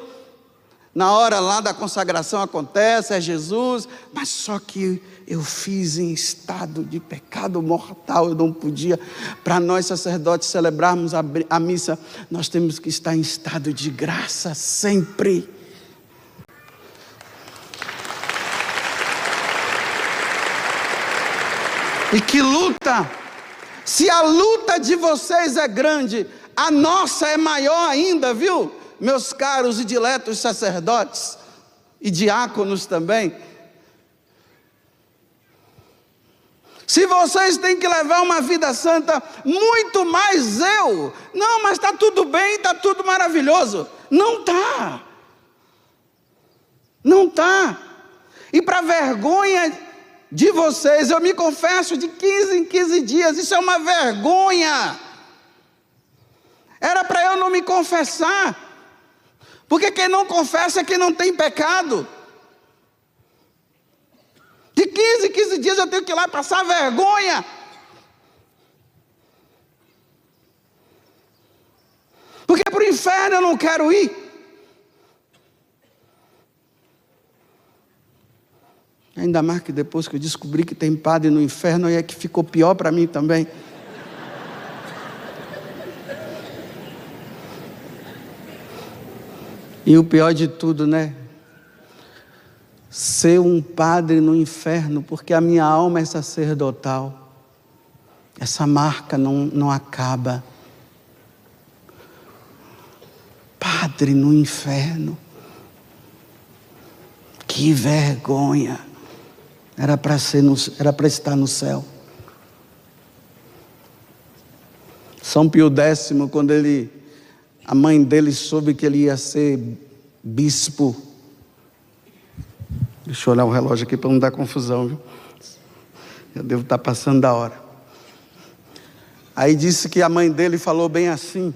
Na hora lá da consagração acontece, é Jesus. Mas só que eu fiz em estado de pecado mortal. Eu não podia. Para nós sacerdotes celebrarmos a missa, nós temos que estar em estado de graça sempre. E que luta! Se a luta de vocês é grande, a nossa é maior ainda, viu? Meus caros e diletos sacerdotes e diáconos também. Se vocês têm que levar uma vida santa, muito mais eu. Não, mas está tudo bem, está tudo maravilhoso. Não está. Não está. E para vergonha de vocês, eu me confesso de 15 em 15 dias, isso é uma vergonha. Era para eu não me confessar, porque quem não confessa é quem não tem pecado. De 15 em 15 dias eu tenho que ir lá passar vergonha. Porque para o inferno eu não quero ir. Ainda mais que depois que eu descobri que tem padre no inferno, aí é que ficou pior para mim também. E o pior de tudo, né? Ser um padre no inferno, porque a minha alma é sacerdotal. Essa marca não acaba. Padre no inferno. Que vergonha! Era para estar no céu. São Pio X, quando a mãe dele soube que ele ia ser bispo. Deixa eu olhar o relógio aqui para não dar confusão, viu? Eu devo estar passando da hora. Aí disse que a mãe dele falou bem assim: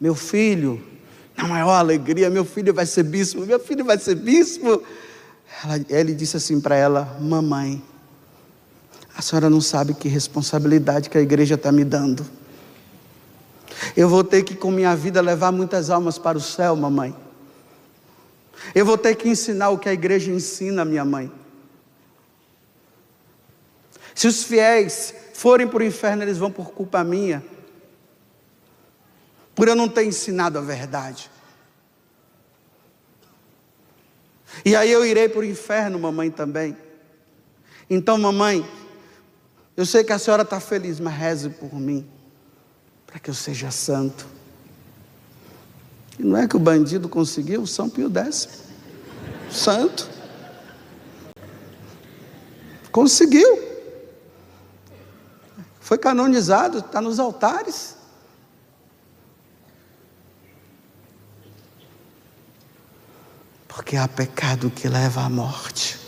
meu filho, na maior alegria, meu filho vai ser bispo, meu filho vai ser bispo. Ele disse assim para ela: mamãe, a senhora não sabe que responsabilidade que a igreja está me dando. Eu vou ter que, com minha vida, levar muitas almas para o céu, mamãe. Eu vou ter que ensinar o que a igreja ensina, minha mãe. Se os fiéis forem para o inferno, eles vão por culpa minha, por eu não ter ensinado a verdade. E aí eu irei para o inferno, mamãe, também. Então, mamãe, eu sei que a senhora está feliz, mas reze por mim, para que eu seja santo. E não é que o bandido conseguiu? São Pio X, santo, conseguiu. Foi canonizado, está nos altares. Porque há pecado que leva à morte.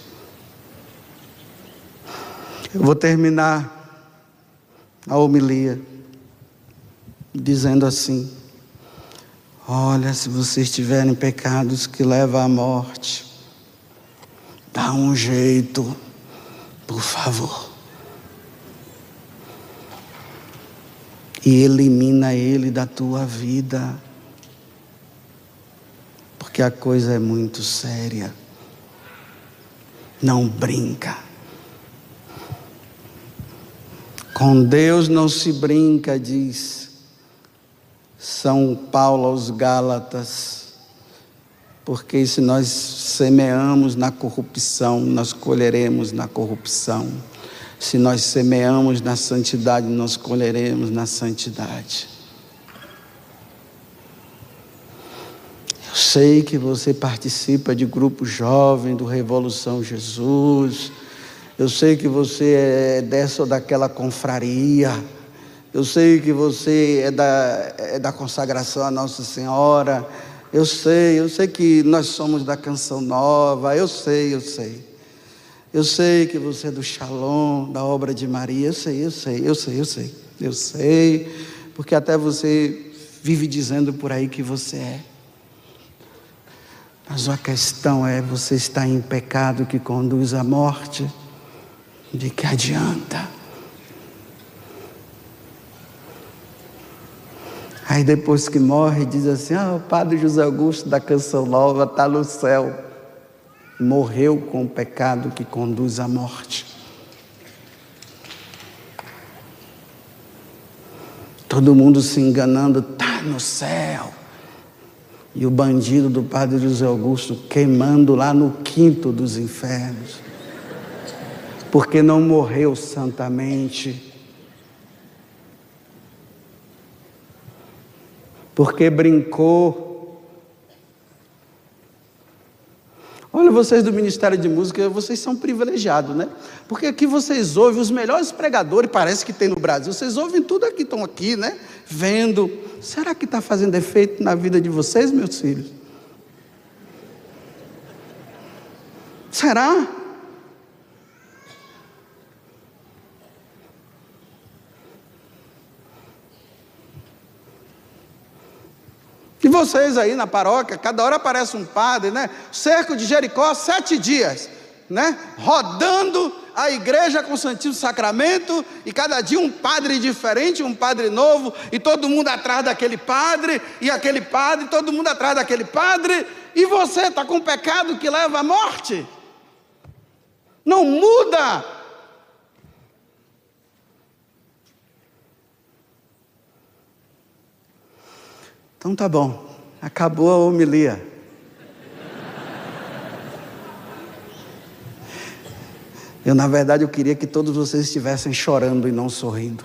Eu vou terminar a homilia dizendo assim: olha, se vocês tiverem pecados que levam à morte, dá um jeito, por favor, e elimina ele da tua vida, porque a coisa é muito séria. Não brinca. Com Deus não se brinca, diz São Paulo aos Gálatas, porque se nós semeamos na corrupção, nós colheremos na corrupção. Se nós semeamos na santidade, nós colheremos na santidade. Eu sei que você participa de grupo jovem do Revolução Jesus. Eu sei que você é dessa ou daquela confraria. Eu sei que você é da consagração à Nossa Senhora. Eu sei que nós somos da Canção Nova. Eu sei. Eu sei que você é do Shalom, da Obra de Maria. Eu sei, porque até você vive dizendo por aí que você é. Mas a questão é, você está em pecado que conduz à morte. De que adianta? Aí depois que morre, diz assim: o padre José Augusto da Canção Nova está no céu. Morreu com o pecado que conduz à morte. Todo mundo se enganando, está no céu. E o bandido do padre José Augusto queimando lá no quinto dos infernos. Porque não morreu santamente. Porque brincou. Olha, vocês do Ministério de Música, vocês são privilegiados, né? Porque aqui vocês ouvem os melhores pregadores, parece que tem no Brasil. Vocês ouvem tudo aqui, estão aqui, né? Vendo. Será que está fazendo efeito na vida de vocês, meus filhos? Será? E vocês aí na paróquia, cada hora aparece um padre, né? Cerco de Jericó, 7 dias, né? Rodando a igreja com o Santíssimo Sacramento, e cada dia um padre diferente, um padre novo, e todo mundo atrás daquele padre, e aquele padre, todo mundo atrás daquele padre, e você está com um pecado que leva à morte. Não muda. Então tá bom, acabou a homilia. Na verdade, eu queria que todos vocês estivessem chorando e não sorrindo.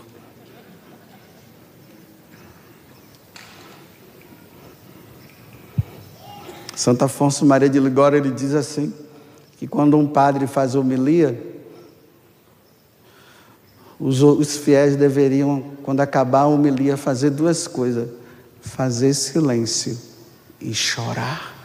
Santo Afonso Maria de Ligório, ele diz assim, que quando um padre faz homilia, os fiéis deveriam, quando acabar a homilia, fazer duas coisas: fazer silêncio e chorar.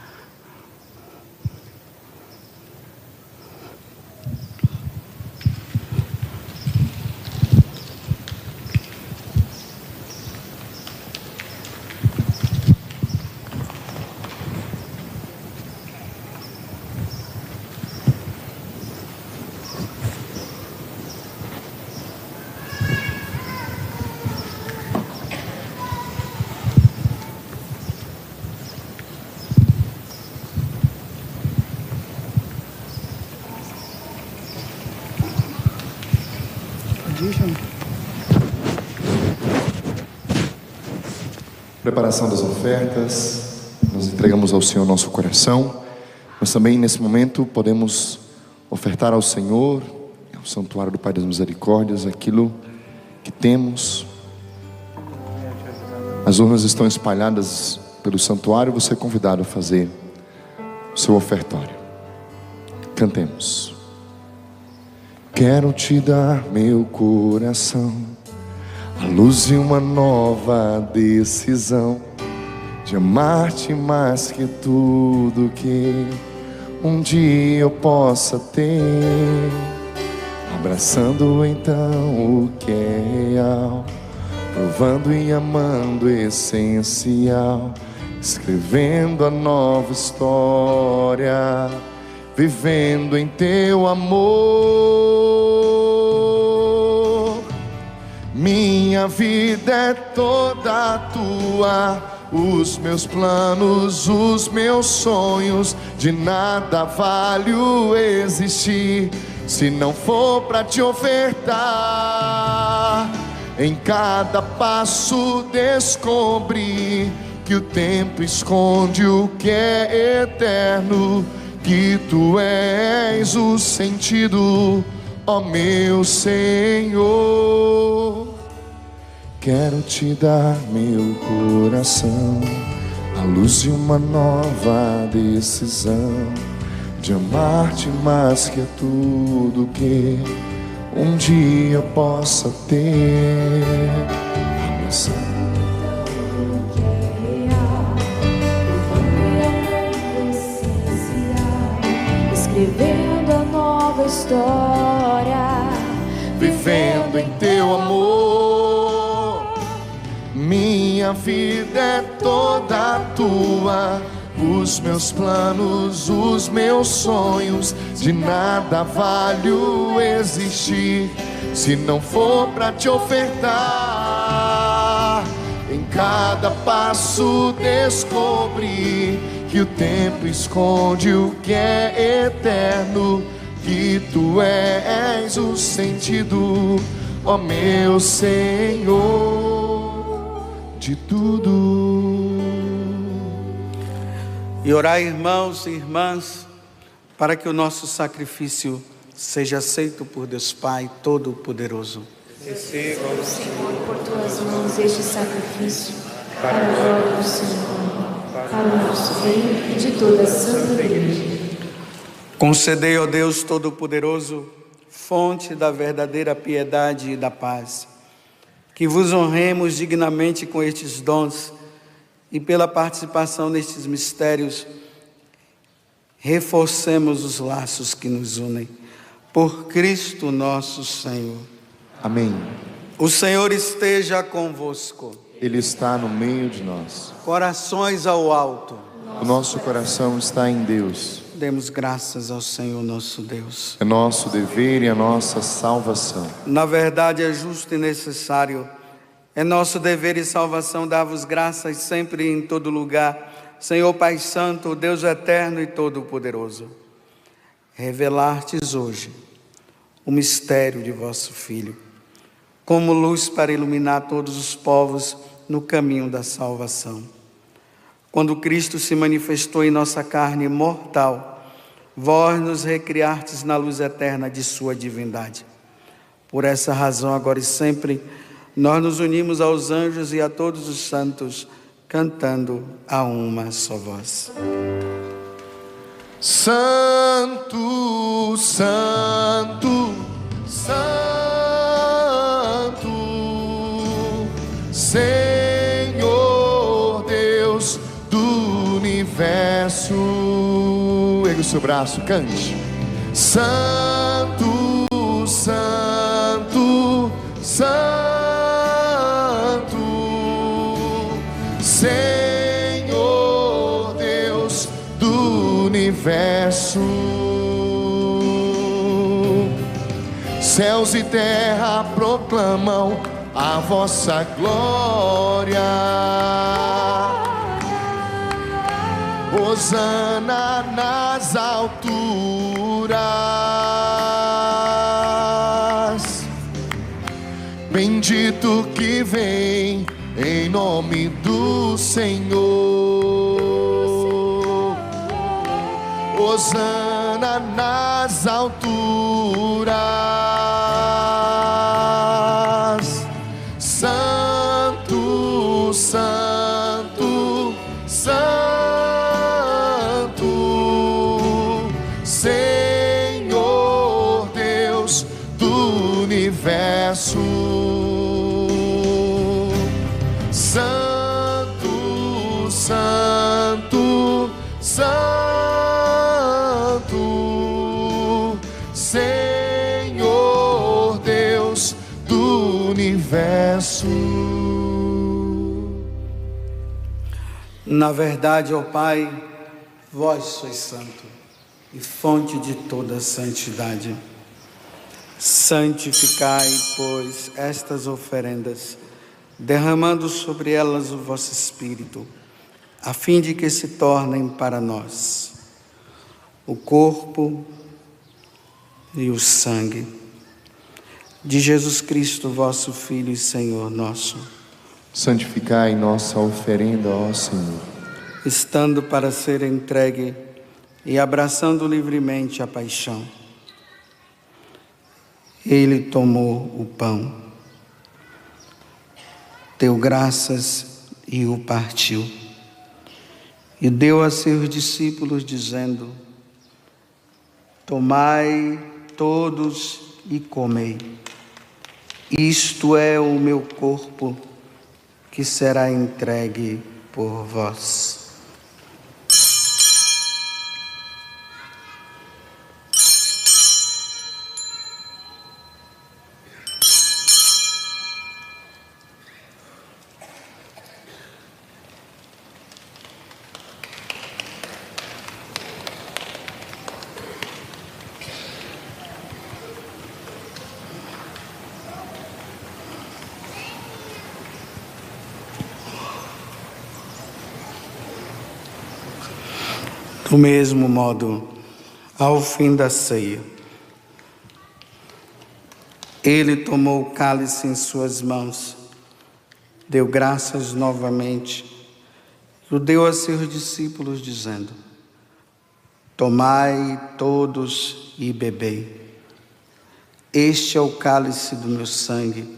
Preparação das ofertas, nós entregamos ao Senhor nosso coração, mas também nesse momento podemos ofertar ao Senhor, ao santuário do Pai das Misericórdias, aquilo que temos. As urnas estão espalhadas pelo santuário, você é convidado a fazer o seu ofertório. Cantemos. Quero te dar meu coração, a luz de uma nova decisão, de amar-te mais que tudo que um dia eu possa ter, abraçando então o que é real, provando e amando o essencial, escrevendo a nova história, vivendo em teu amor. Minha vida é toda tua, os meus planos, os meus sonhos, de nada vale o existir se não for pra te ofertar. Em cada passo descobri que o tempo esconde o que é eterno, que tu és o sentido, ó meu Senhor. Quero te dar meu coração, a luz de uma nova decisão, de amar-te mais que tudo que um dia eu possa ter, abraçando escrevendo a nova história, vivendo em teu amor. Minha vida é toda tua, os meus planos, os meus sonhos, de nada vale o existir se não for pra te ofertar. Em cada passo descobri que o tempo esconde o que é eterno, que tu és o sentido, ó meu Senhor, de tudo. E orar, irmãos e irmãs, para que o nosso sacrifício seja aceito por Deus Pai Todo-Poderoso. Receba, Senhor, por tuas mãos este sacrifício, para a glória do Senhor, para o nosso bem e de toda a Santa Igreja. Concedei, ó Deus Todo-Poderoso, fonte da verdadeira piedade e da paz, que vos honremos dignamente com estes dons e pela participação nestes mistérios, reforcemos os laços que nos unem. Por Cristo nosso Senhor. Amém. O Senhor esteja convosco. Ele está no meio de nós. Corações ao alto. O nosso coração está em Deus. Demos graças ao Senhor nosso Deus. É nosso dever e a nossa salvação. Na verdade é justo e necessário, é nosso dever e salvação dar-vos graças sempre e em todo lugar, Senhor Pai Santo, Deus eterno e todo-poderoso. Revelar-te hoje o mistério de vosso Filho, como luz para iluminar todos os povos no caminho da salvação. Quando Cristo se manifestou em nossa carne mortal, vós nos recriastes na luz eterna de sua divindade. Por essa razão, agora e sempre, nós nos unimos aos anjos e a todos os santos, cantando a uma só voz. Santo, Santo, Santo, Senhor Deus do universo. Ergue o seu braço, cante. Santo, Santo, Santo, Senhor Deus do universo. Céus e terra proclamam a vossa glória. Hosana nas alturas. Bendito que vem em nome do Senhor. Hosana nas alturas. Santo, Santo, Santo, Senhor Deus do universo. Santo, Santo, Santo, Senhor Deus do universo. Na verdade, ó Pai, vós sois santo e fonte de toda santidade. Santificai, pois, estas oferendas, derramando sobre elas o vosso Espírito, a fim de que se tornem para nós o corpo e o sangue de Jesus Cristo, vosso Filho e Senhor nosso. Santificai nossa oferenda, ó Senhor, estando para ser entregue e abraçando livremente a paixão. Ele tomou o pão, deu graças e o partiu, e deu a seus discípulos, dizendo: tomai todos e comei. Isto é o meu corpo, que será entregue por vós. Do mesmo modo, ao fim da ceia, ele tomou o cálice em suas mãos, deu graças novamente, e o deu a seus discípulos, dizendo: tomai todos e bebei. Este é o cálice do meu sangue,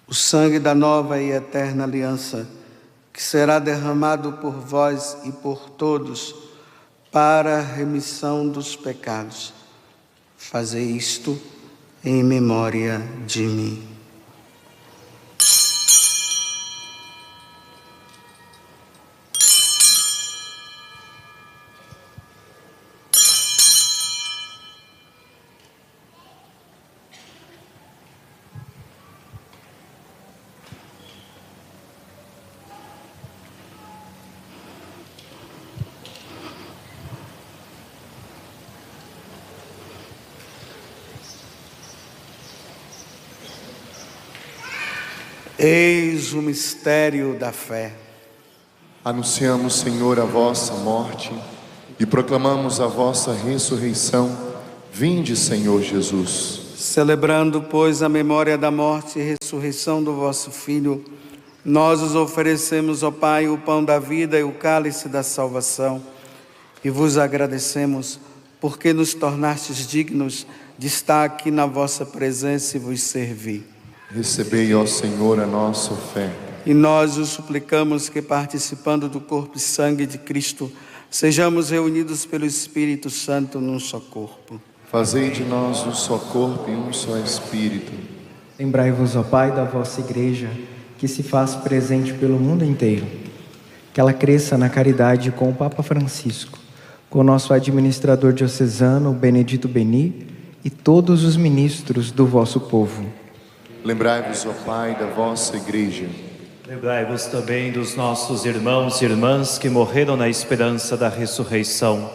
o sangue da nova e eterna aliança, que será derramado por vós e por todos, para a remissão dos pecados. Fazei isto em memória de mim. Eis o mistério da fé. Anunciamos, Senhor, a vossa morte e proclamamos a vossa ressurreição. Vinde, Senhor Jesus. Celebrando, pois, a memória da morte e ressurreição do vosso Filho, nós os oferecemos, ó Pai, o pão da vida e o cálice da salvação, e vos agradecemos porque nos tornastes dignos de estar aqui na vossa presença e vos servir. Recebei, ó Senhor, a nossa oferta. E nós os suplicamos que, participando do corpo e sangue de Cristo, Sejamos reunidos pelo Espírito Santo num só corpo. Fazei de nós um só corpo e um só Espírito. Lembrai-vos, ó Pai, da vossa Igreja, que se faz presente pelo mundo inteiro. Que ela cresça na caridade com o Papa Francisco, com o nosso administrador diocesano, Benedito Beni, e todos os ministros do vosso povo. Lembrai-vos, ó Pai, da vossa Igreja. Lembrai-vos também dos nossos irmãos e irmãs que morreram na esperança da ressurreição,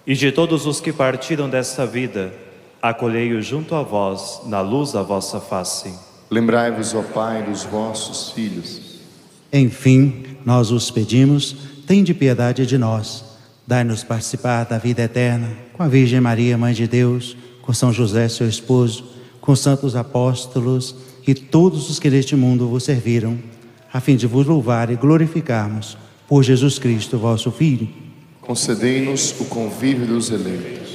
e de todos os que partiram desta vida, acolhei-os junto a vós, na luz da vossa face. Lembrai-vos, ó Pai, dos vossos filhos. Enfim, nós os pedimos, tende piedade de nós. Dai-nos participar da vida eterna, com a Virgem Maria, Mãe de Deus, com São José, seu esposo, com os santos apóstolos e todos os que neste mundo vos serviram, a fim de vos louvar e glorificarmos por Jesus Cristo, vosso Filho. Concedei-nos o convívio dos eleitos.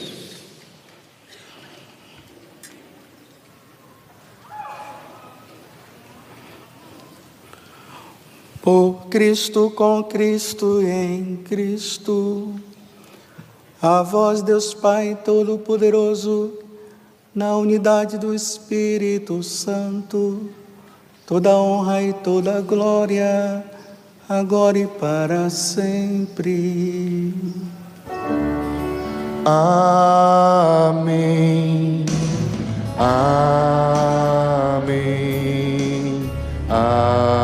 Por Cristo, com Cristo e em Cristo, a vós, Deus Pai Todo-Poderoso, na unidade do Espírito Santo, toda honra e toda glória, agora e para sempre. Amém. Amém. Amém.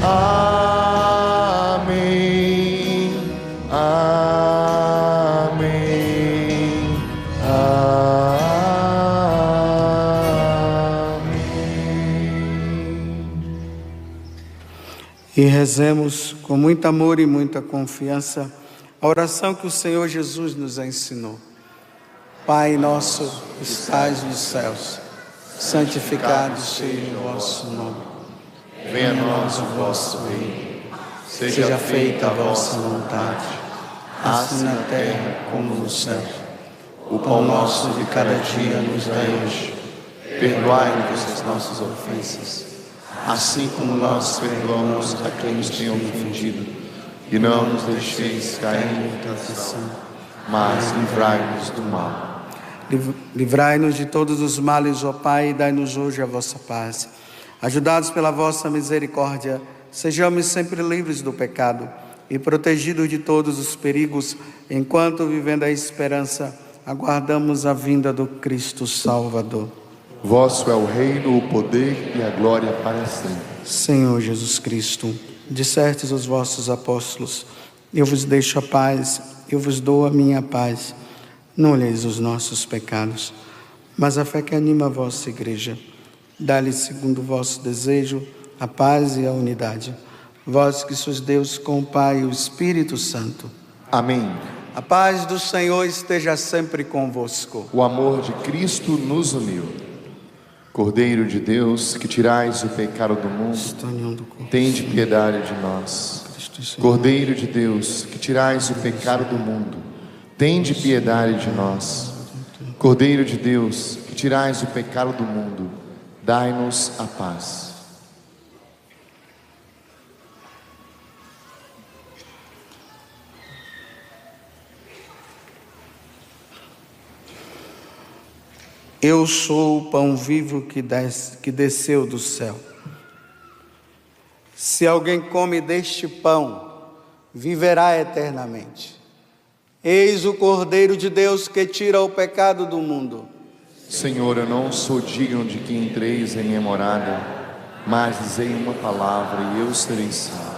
Amém. Amém. E rezemos com muito amor e muita confiança a oração que o Senhor Jesus nos ensinou. Pai nosso que estais nos céus, santificado seja o vosso nome. Venha a nós o vosso reino. Seja feita a vossa vontade, assim na terra como no céu. O pão nosso de cada dia nos dai hoje. Perdoai-nos as nossas ofensas, assim como nós perdoamos a quem nos tem ofendido. E não nos deixeis cair em tentação, mas livrai-nos do mal. Livrai-nos de todos os males, ó Pai, e dai-nos hoje a vossa paz. Ajudados pela vossa misericórdia, sejamos sempre livres do pecado e protegidos de todos os perigos, enquanto, vivendo a esperança, aguardamos a vinda do Cristo Salvador. Vosso é o reino, o poder e a glória para sempre. Senhor Jesus Cristo, dissertes aos vossos apóstolos: eu vos deixo a paz, eu vos dou a minha paz. Não olheis os nossos pecados, mas a fé que anima a vossa Igreja. Dá-lhe, segundo o vosso desejo, a paz e a unidade. Vós que sois Deus com o Pai e o Espírito Santo. Amém. A paz do Senhor esteja sempre convosco. O amor de Cristo nos uniu. Cordeiro de Deus, que tirais o pecado do mundo, tende piedade de nós. Cordeiro de Deus, que tirais o pecado do mundo, tende piedade de nós. Cordeiro de Deus, que tirais o pecado do mundo, dai-nos a paz. Eu sou o pão vivo que desceu do céu. Se alguém come deste pão, viverá eternamente. Eis o Cordeiro de Deus que tira o pecado do mundo. Senhor, eu não sou digno de que entreis em minha morada, mas dizei uma palavra e eu serei salvo.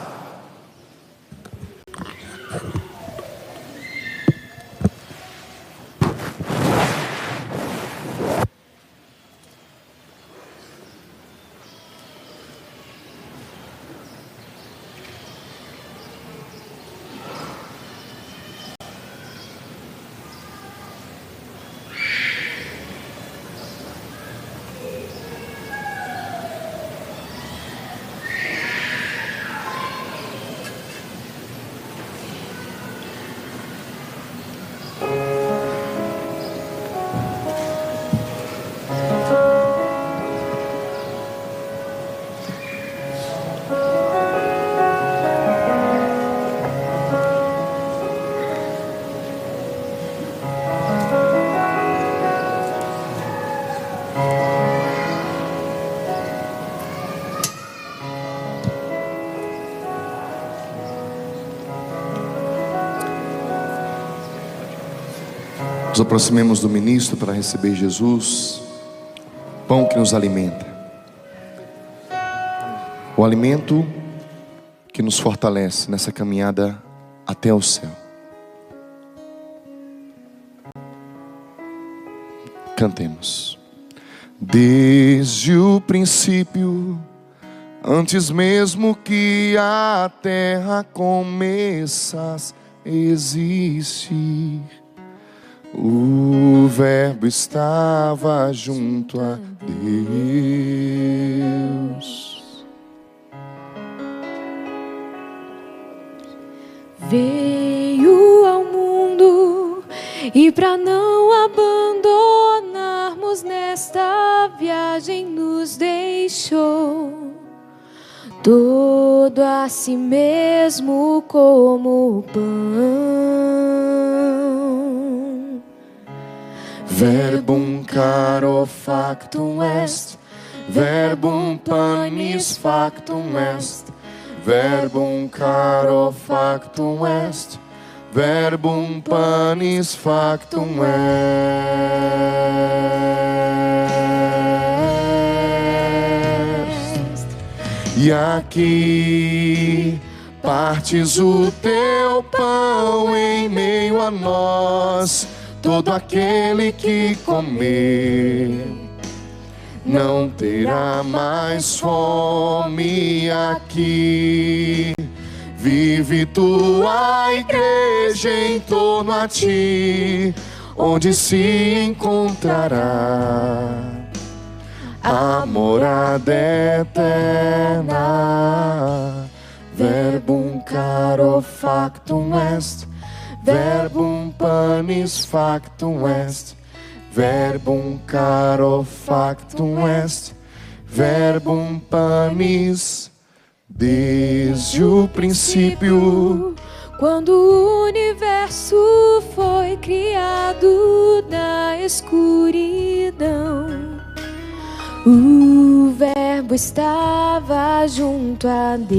Nos aproximemos do ministro para receber Jesus, pão que nos alimenta, o alimento que nos fortalece nessa caminhada até o céu. Cantemos. Desde o princípio, antes mesmo que a terra começasse a existir, o Verbo estava junto a Deus. Veio ao mundo e para não abandonarmos nesta viagem nos deixou todo a si mesmo como pão. Verbum caro factum est, verbum panis factum est, verbum caro factum est, verbum panis factum est. E aqui partes o teu pão em meio a nós. Todo aquele que comer não terá mais fome aqui. Vive tua igreja em torno a ti, onde se encontrará a morada eterna. Verbum caro factum est, verbum panis factum est, verbum caro factum est, verbum panis. Desde o princípio, quando o universo foi criado na escuridão, o Verbo estava junto a Deus.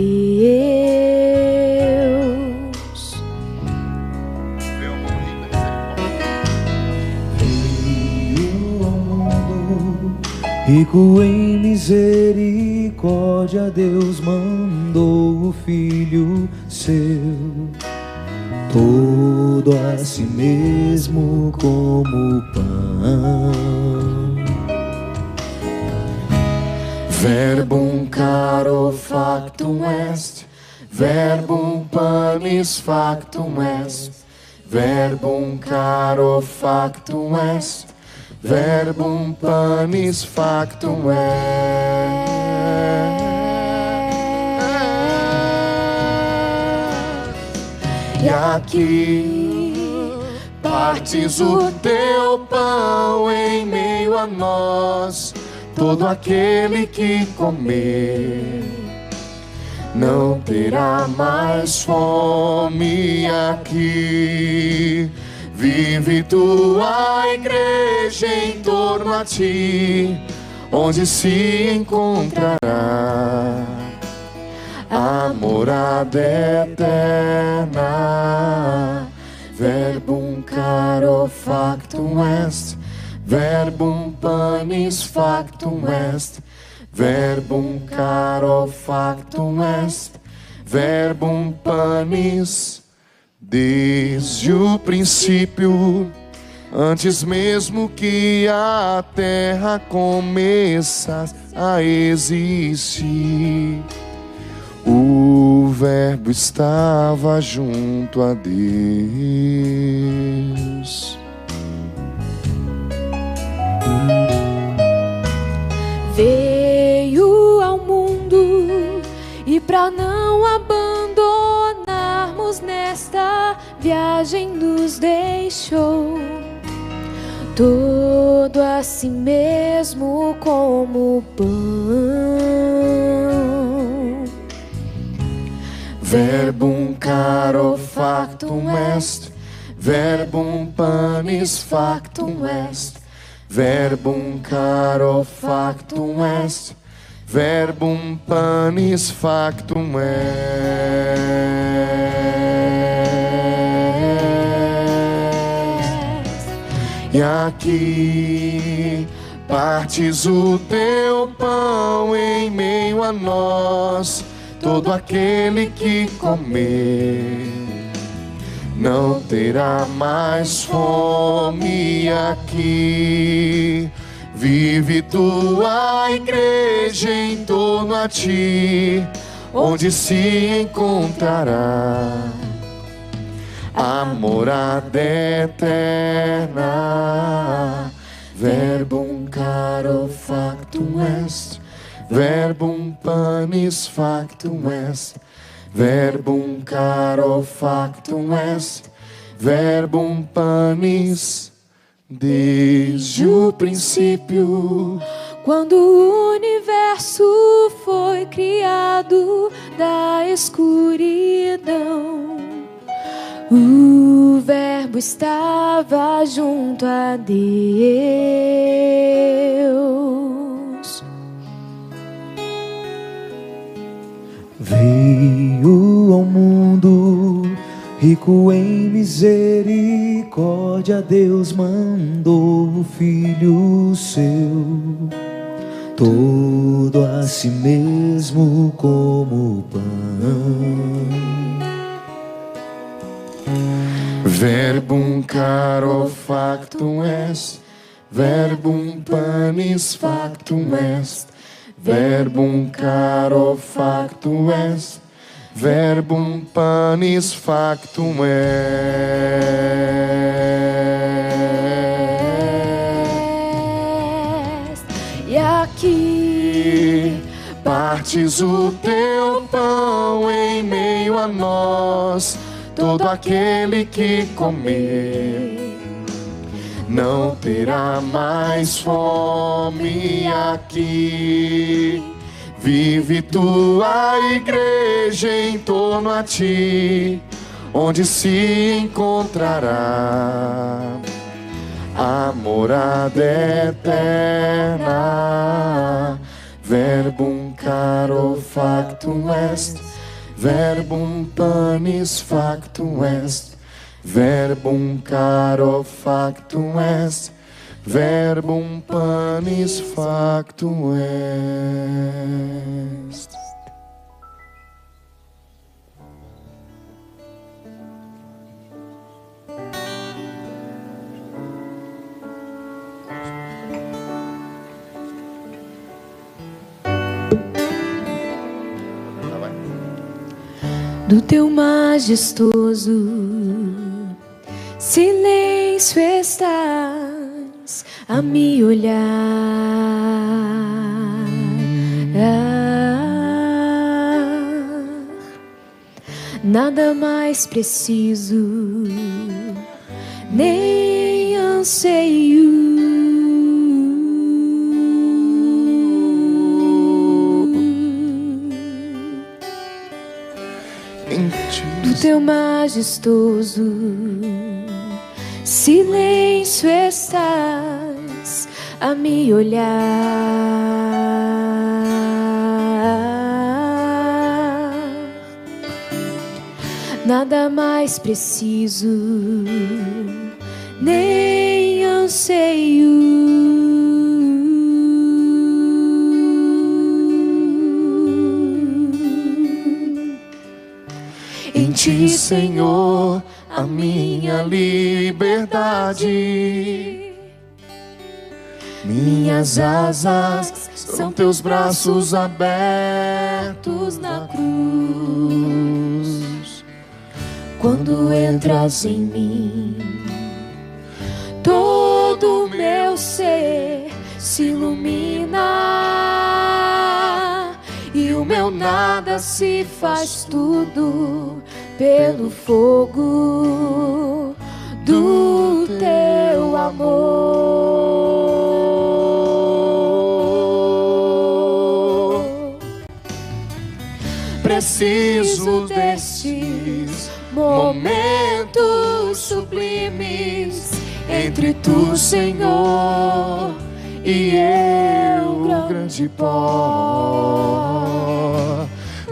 Veio ao mundo, rico em misericórdia, Deus mandou o Filho seu, todo a si mesmo como pão. Verbum caro factum est, verbum panis factum est, verbum caro factum est, verbum panis factum est. E aqui partes o teu pão em meio a nós. Todo aquele que comer não terá mais fome aqui. Vive tua igreja em torno a ti, onde se encontrará a morada eterna. Verbum caro factum est, verbum panis factum est, verbum caro factum est, verbum panis. Desde o princípio, antes mesmo que a terra começasse a existir, o Verbo estava junto a Deus. Veio ao mundo e para não abandonarmos nesta viagem nos deixou todo a si mesmo como pão. Verbum caro factum est, verbum panis factum est, verbum caro factum est, verbum panis factum est. E aqui partes o teu pão em meio a nós. Todo aquele que comer não terá mais fome. Aqui vive tua igreja em torno a ti, onde se encontrará a morada eterna. Verbum caro factum est, verbum panis factum est, verbum caro factum est, verbum panis. Desde o princípio, quando o universo foi criado da escuridão, o Verbo estava junto a Deus. Veio ao mundo rico em misericórdia, Deus mandou o Filho seu, todo a si mesmo como pão. Verbum caro factum est, verbum panis factum est, verbum caro factum est, verbum panis factum est. E aqui partes o teu pão em meio a nós. Todo aquele que comer não terá mais fome. Aqui vive tua igreja em torno a ti, onde se encontrará a morada eterna. Verbum caro factum est, verbum panis factum est, verbum caro factum est, verbum panis factum est. Do teu majestoso silêncio estás a me olhar. Nada mais preciso, nem anseio. Do teu majestoso silêncio estás a me olhar. Nada mais preciso, nem anseio. Em ti, Senhor, a minha liberdade. Minhas asas são teus braços abertos na cruz. Quando entras em mim, todo o meu ser se ilumina, e o meu nada se faz tudo pelo fogo do teu amor. Preciso destes momentos sublimes entre tu, Senhor, e eu, grande pó.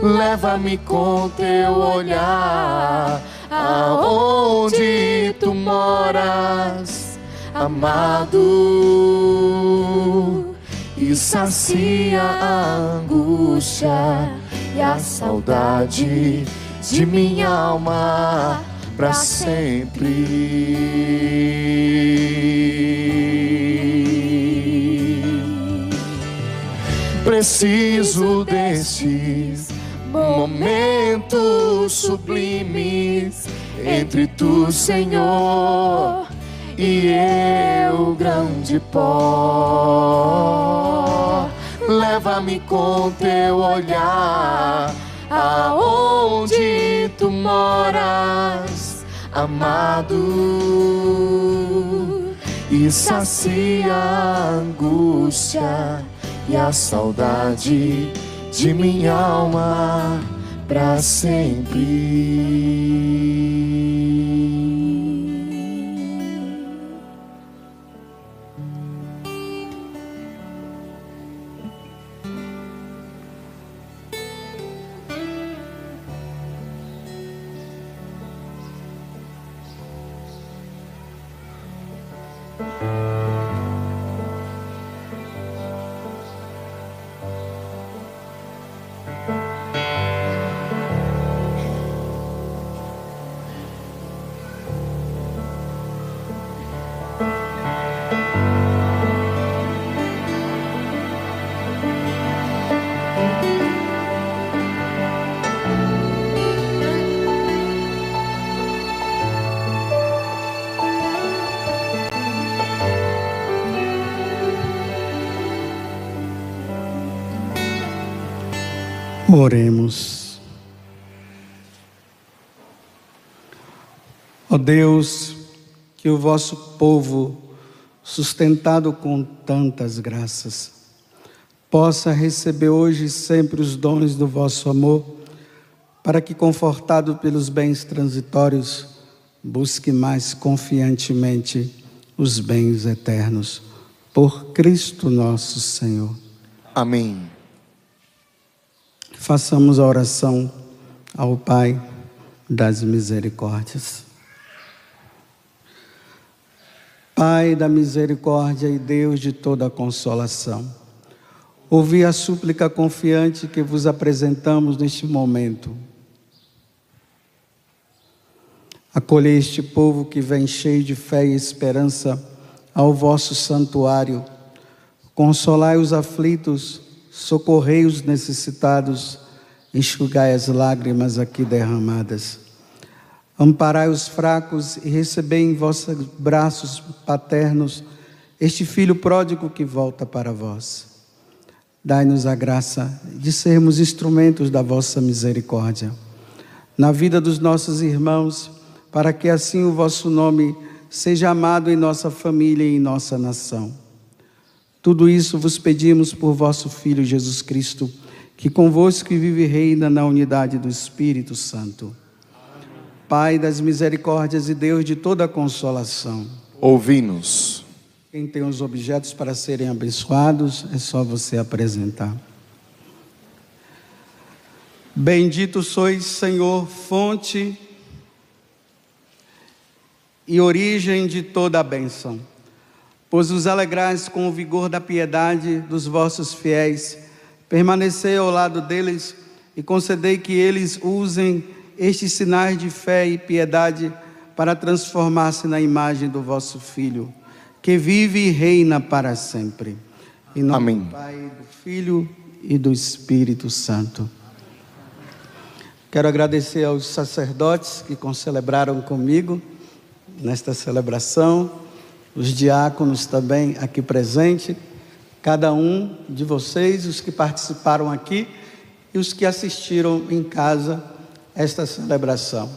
Leva-me com teu olhar aonde tu moras, a amado, e sacia a angústia e a saudade de minha alma para sempre. Preciso desses momentos sublimes entre tu, Senhor, e eu, grão de pó. Leva-me com teu olhar aonde tu moras, amado, e sacia a angústia e a saudade de minha alma para sempre. Oremos. Ó Deus, que o vosso povo, sustentado com tantas graças, possa receber hoje e sempre os dons do vosso amor, para que, confortado pelos bens transitórios, busque mais confiantemente os bens eternos. Por Cristo nosso Senhor. Amém. Façamos a oração ao Pai das misericórdias. Pai da misericórdia e Deus de toda a consolação, ouvi a súplica confiante que vos apresentamos neste momento. Acolhei este povo que vem cheio de fé e esperança ao vosso santuário. Consolai os aflitos, socorrei os necessitados, enxugai as lágrimas aqui derramadas. Amparai os fracos e recebei em vossos braços paternos este filho pródigo que volta para vós. Dai-nos a graça de sermos instrumentos da vossa misericórdia na vida dos nossos irmãos, para que assim o vosso nome seja amado em nossa família e em nossa nação. Tudo isso vos pedimos por vosso Filho Jesus Cristo, que convosco vive e reina na unidade do Espírito Santo. Pai das misericórdias e Deus de toda a consolação, ouvi-nos. Quem tem os objetos para serem abençoados, é só você apresentar. Bendito sois, Senhor, fonte e origem de toda a bênção, pois vos alegrais com o vigor da piedade dos vossos fiéis. Permanecei ao lado deles e concedei que eles usem estes sinais de fé e piedade para transformar-se na imagem do vosso Filho, que vive e reina para sempre. Em nome do Pai, do Filho e do Espírito Santo. Quero agradecer aos sacerdotes que concelebraram comigo nesta celebração, os diáconos também aqui presentes, cada um de vocês, os que participaram aqui e os que assistiram em casa esta celebração.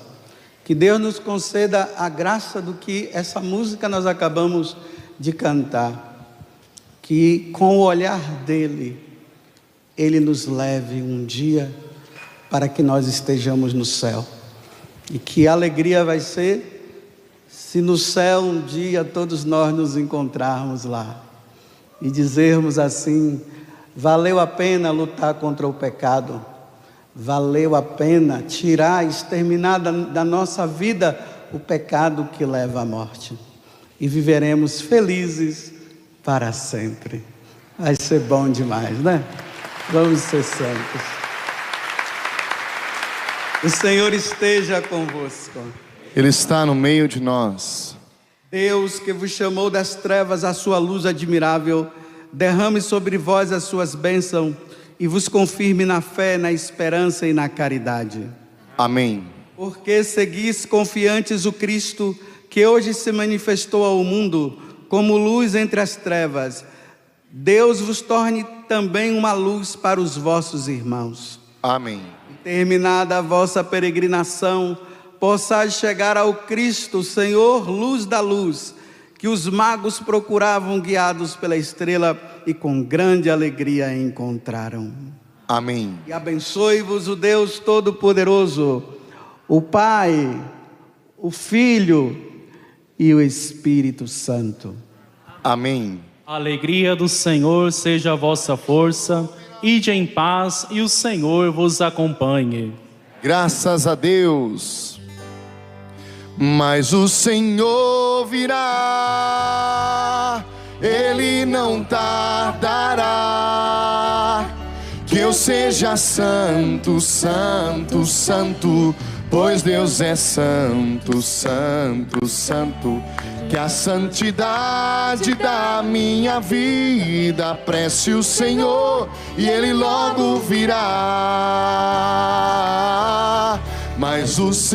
Que Deus nos conceda a graça do que essa música nós acabamos de cantar, que com o olhar dele, ele nos leve um dia para que nós estejamos no céu. E que alegria vai ser se no céu um dia todos nós nos encontrarmos lá e dizermos assim: valeu a pena lutar contra o pecado, valeu a pena tirar, exterminar da nossa vida o pecado que leva à morte. e viveremos felizes para sempre. Vai ser bom demais, né? Vamos ser santos. O Senhor esteja convosco. Ele está no meio de nós. Deus, que vos chamou das trevas à sua luz admirável, derrame sobre vós as suas bênçãos e vos confirme na fé, na esperança e na caridade. Amém. Porque seguis confiantes o Cristo, que hoje se manifestou ao mundo como luz entre as trevas, Deus vos torne também uma luz para os vossos irmãos. Amém. Terminada a vossa peregrinação, possais chegar ao Cristo, Senhor, luz da luz, que os magos procuravam guiados pela estrela e com grande alegria encontraram. Amém. E abençoe-vos o Deus Todo-Poderoso, o Pai, o Filho e o Espírito Santo. Amém. A alegria do Senhor seja a vossa força. Ide em paz e o Senhor vos acompanhe. Graças a Deus. Mas o Senhor virá, Ele não tardará. Que eu seja santo, santo, santo, pois Deus é santo, santo, santo. Que a santidade da minha vida apresse o Senhor e Ele logo virá. Mas o Senhor